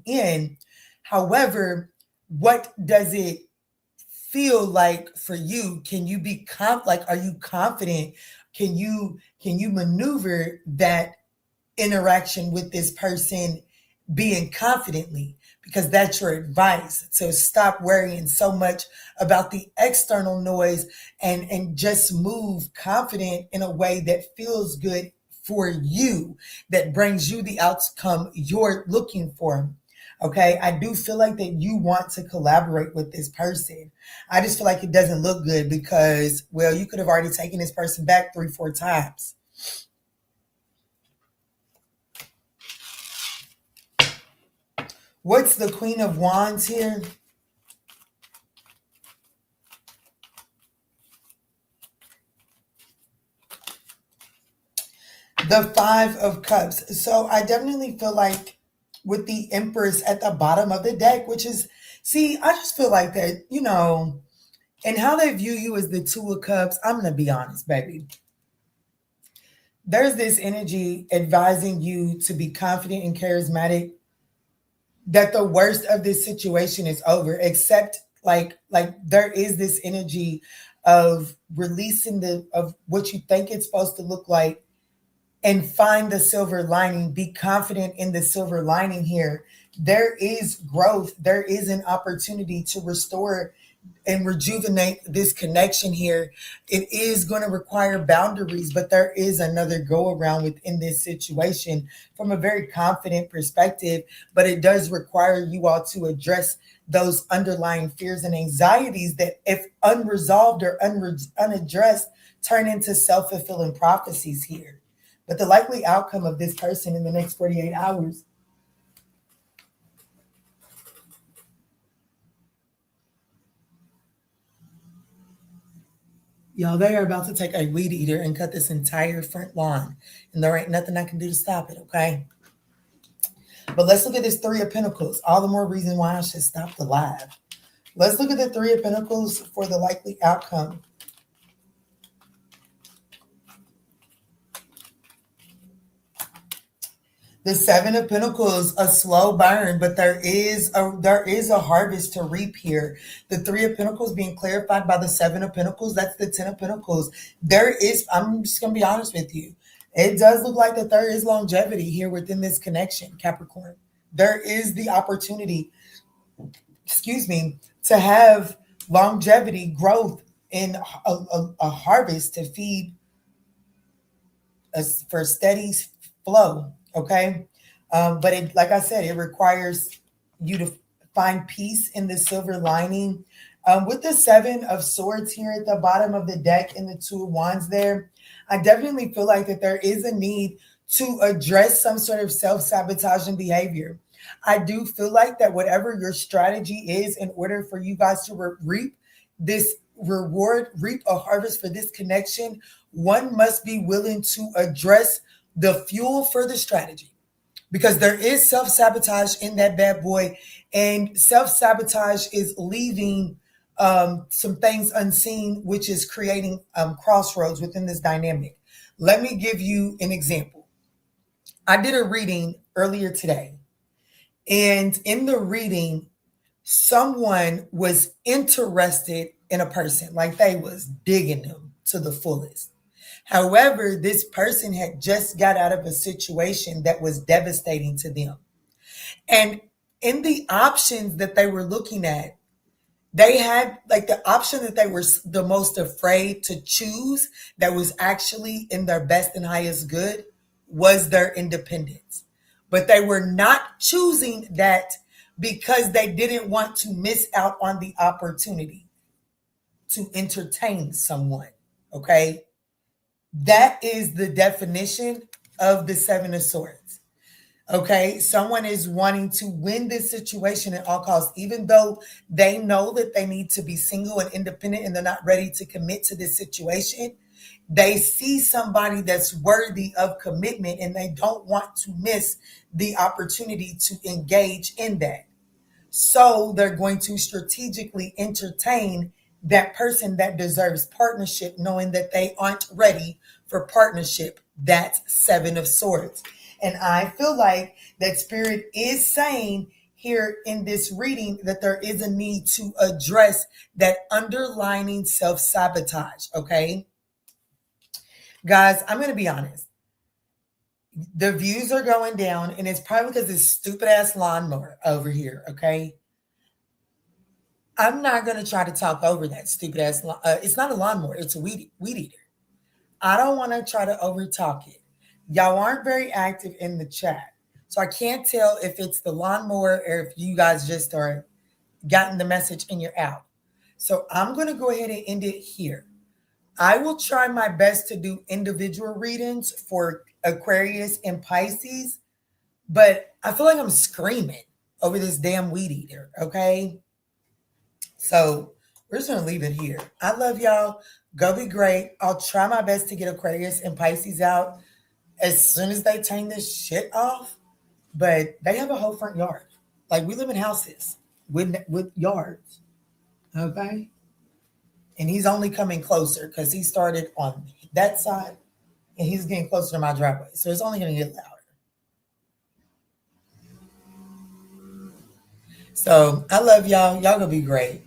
in. However, what does it feel like for you? Can you be like, are you confident? Can you maneuver that interaction with this person being confidently, because that's your advice. So stop worrying so much about the external noise and just move confident in a way that feels good for you, that brings you the outcome you're looking for. Okay, I do feel like that you want to collaborate with this person. I just feel like it doesn't look good because, well, you could have already taken this person back 3-4 times. What's the Queen of Wands here? The Five of Cups. So I definitely feel like with the Empress at the bottom of the deck, which is, see, I just feel like that, you know, and how they view you as the Two of Cups, I'm going to be honest, baby. There's this energy advising you to be confident and charismatic, that the worst of this situation is over, except like there is this energy of releasing of what you think it's supposed to look like and find the silver lining. Be confident in the silver lining here. There is growth. There is an opportunity to restore and rejuvenate this connection here. It is going to require boundaries, but there is another go around within this situation from a very confident perspective. But it does require you all to address those underlying fears and anxieties that, if unresolved or unaddressed, turn into self-fulfilling prophecies here. But the likely outcome of this person in the next 48 hours, Y'all, they are about to take a weed eater and cut this entire front lawn. And there ain't nothing I can do to stop it, okay? But let's look at this Three of Pentacles. All the more reason why I should stop the live. Let's look at the Three of Pentacles for the likely outcome. The Seven of Pentacles, a slow burn, but there is a harvest to reap here. The Three of Pentacles being clarified by the Seven of Pentacles, that's the Ten of Pentacles. I'm just going to be honest with you. It does look like that there is longevity here within this connection, Capricorn. There is the opportunity, to have longevity, growth, and a harvest to feed us for steady flow. Okay. But it, like I said, it requires you to find peace in the silver lining. With the Seven of Swords here at the bottom of the deck and the Two of Wands there, I definitely feel like that there is a need to address some sort of self-sabotaging behavior. I do feel like that whatever your strategy is in order for you guys to reap this reward, reap a harvest for this connection, one must be willing to address the fuel for the strategy, because there is self-sabotage in that bad boy, and self-sabotage is leaving some things unseen, which is creating crossroads within this dynamic. Let me give you an example. I did a reading earlier today, and in the reading, someone was interested in a person, like they was digging them to the fullest. However, this person had just got out of a situation that was devastating to them. And in the options that they were looking at, they had like the option that they were the most afraid to choose that was actually in their best and highest good was their independence. But they were not choosing that because they didn't want to miss out on the opportunity to entertain someone. Okay. That is the definition of the Seven of Swords. Okay, someone is wanting to win this situation at all costs, even though they know that they need to be single and independent and they're not ready to commit to this situation. They see somebody that's worthy of commitment and they don't want to miss the opportunity to engage in that. So they're going to strategically entertain that person that deserves partnership, knowing that they aren't ready for partnership. That's Seven of Swords. And I feel like that Spirit is saying here in this reading that there is a need to address that underlining self-sabotage, okay? Guys, I'm going to be honest. The views are going down, and it's probably because this stupid-ass lawnmower over here, okay? I'm not going to try to talk over that stupid-ass it's not a lawnmower. It's a weed eater. I don't want to try to over-talk it. Y'all aren't very active in the chat. So I can't tell if it's the lawnmower or if you guys just are gotten the message and you're out. So I'm going to go ahead and end it here. I will try my best to do individual readings for Aquarius and Pisces, but I feel like I'm screaming over this damn weed eater, okay? So we're just going to leave it here. I love y'all. Go be great. I'll try my best to get Aquarius and Pisces out as soon as they turn this shit off, but they have a whole front yard. Like, we live in houses with yards, okay? And he's only coming closer because he started on that side and he's getting closer to my driveway. So it's only going to get louder. So I love y'all. Y'all gonna be great.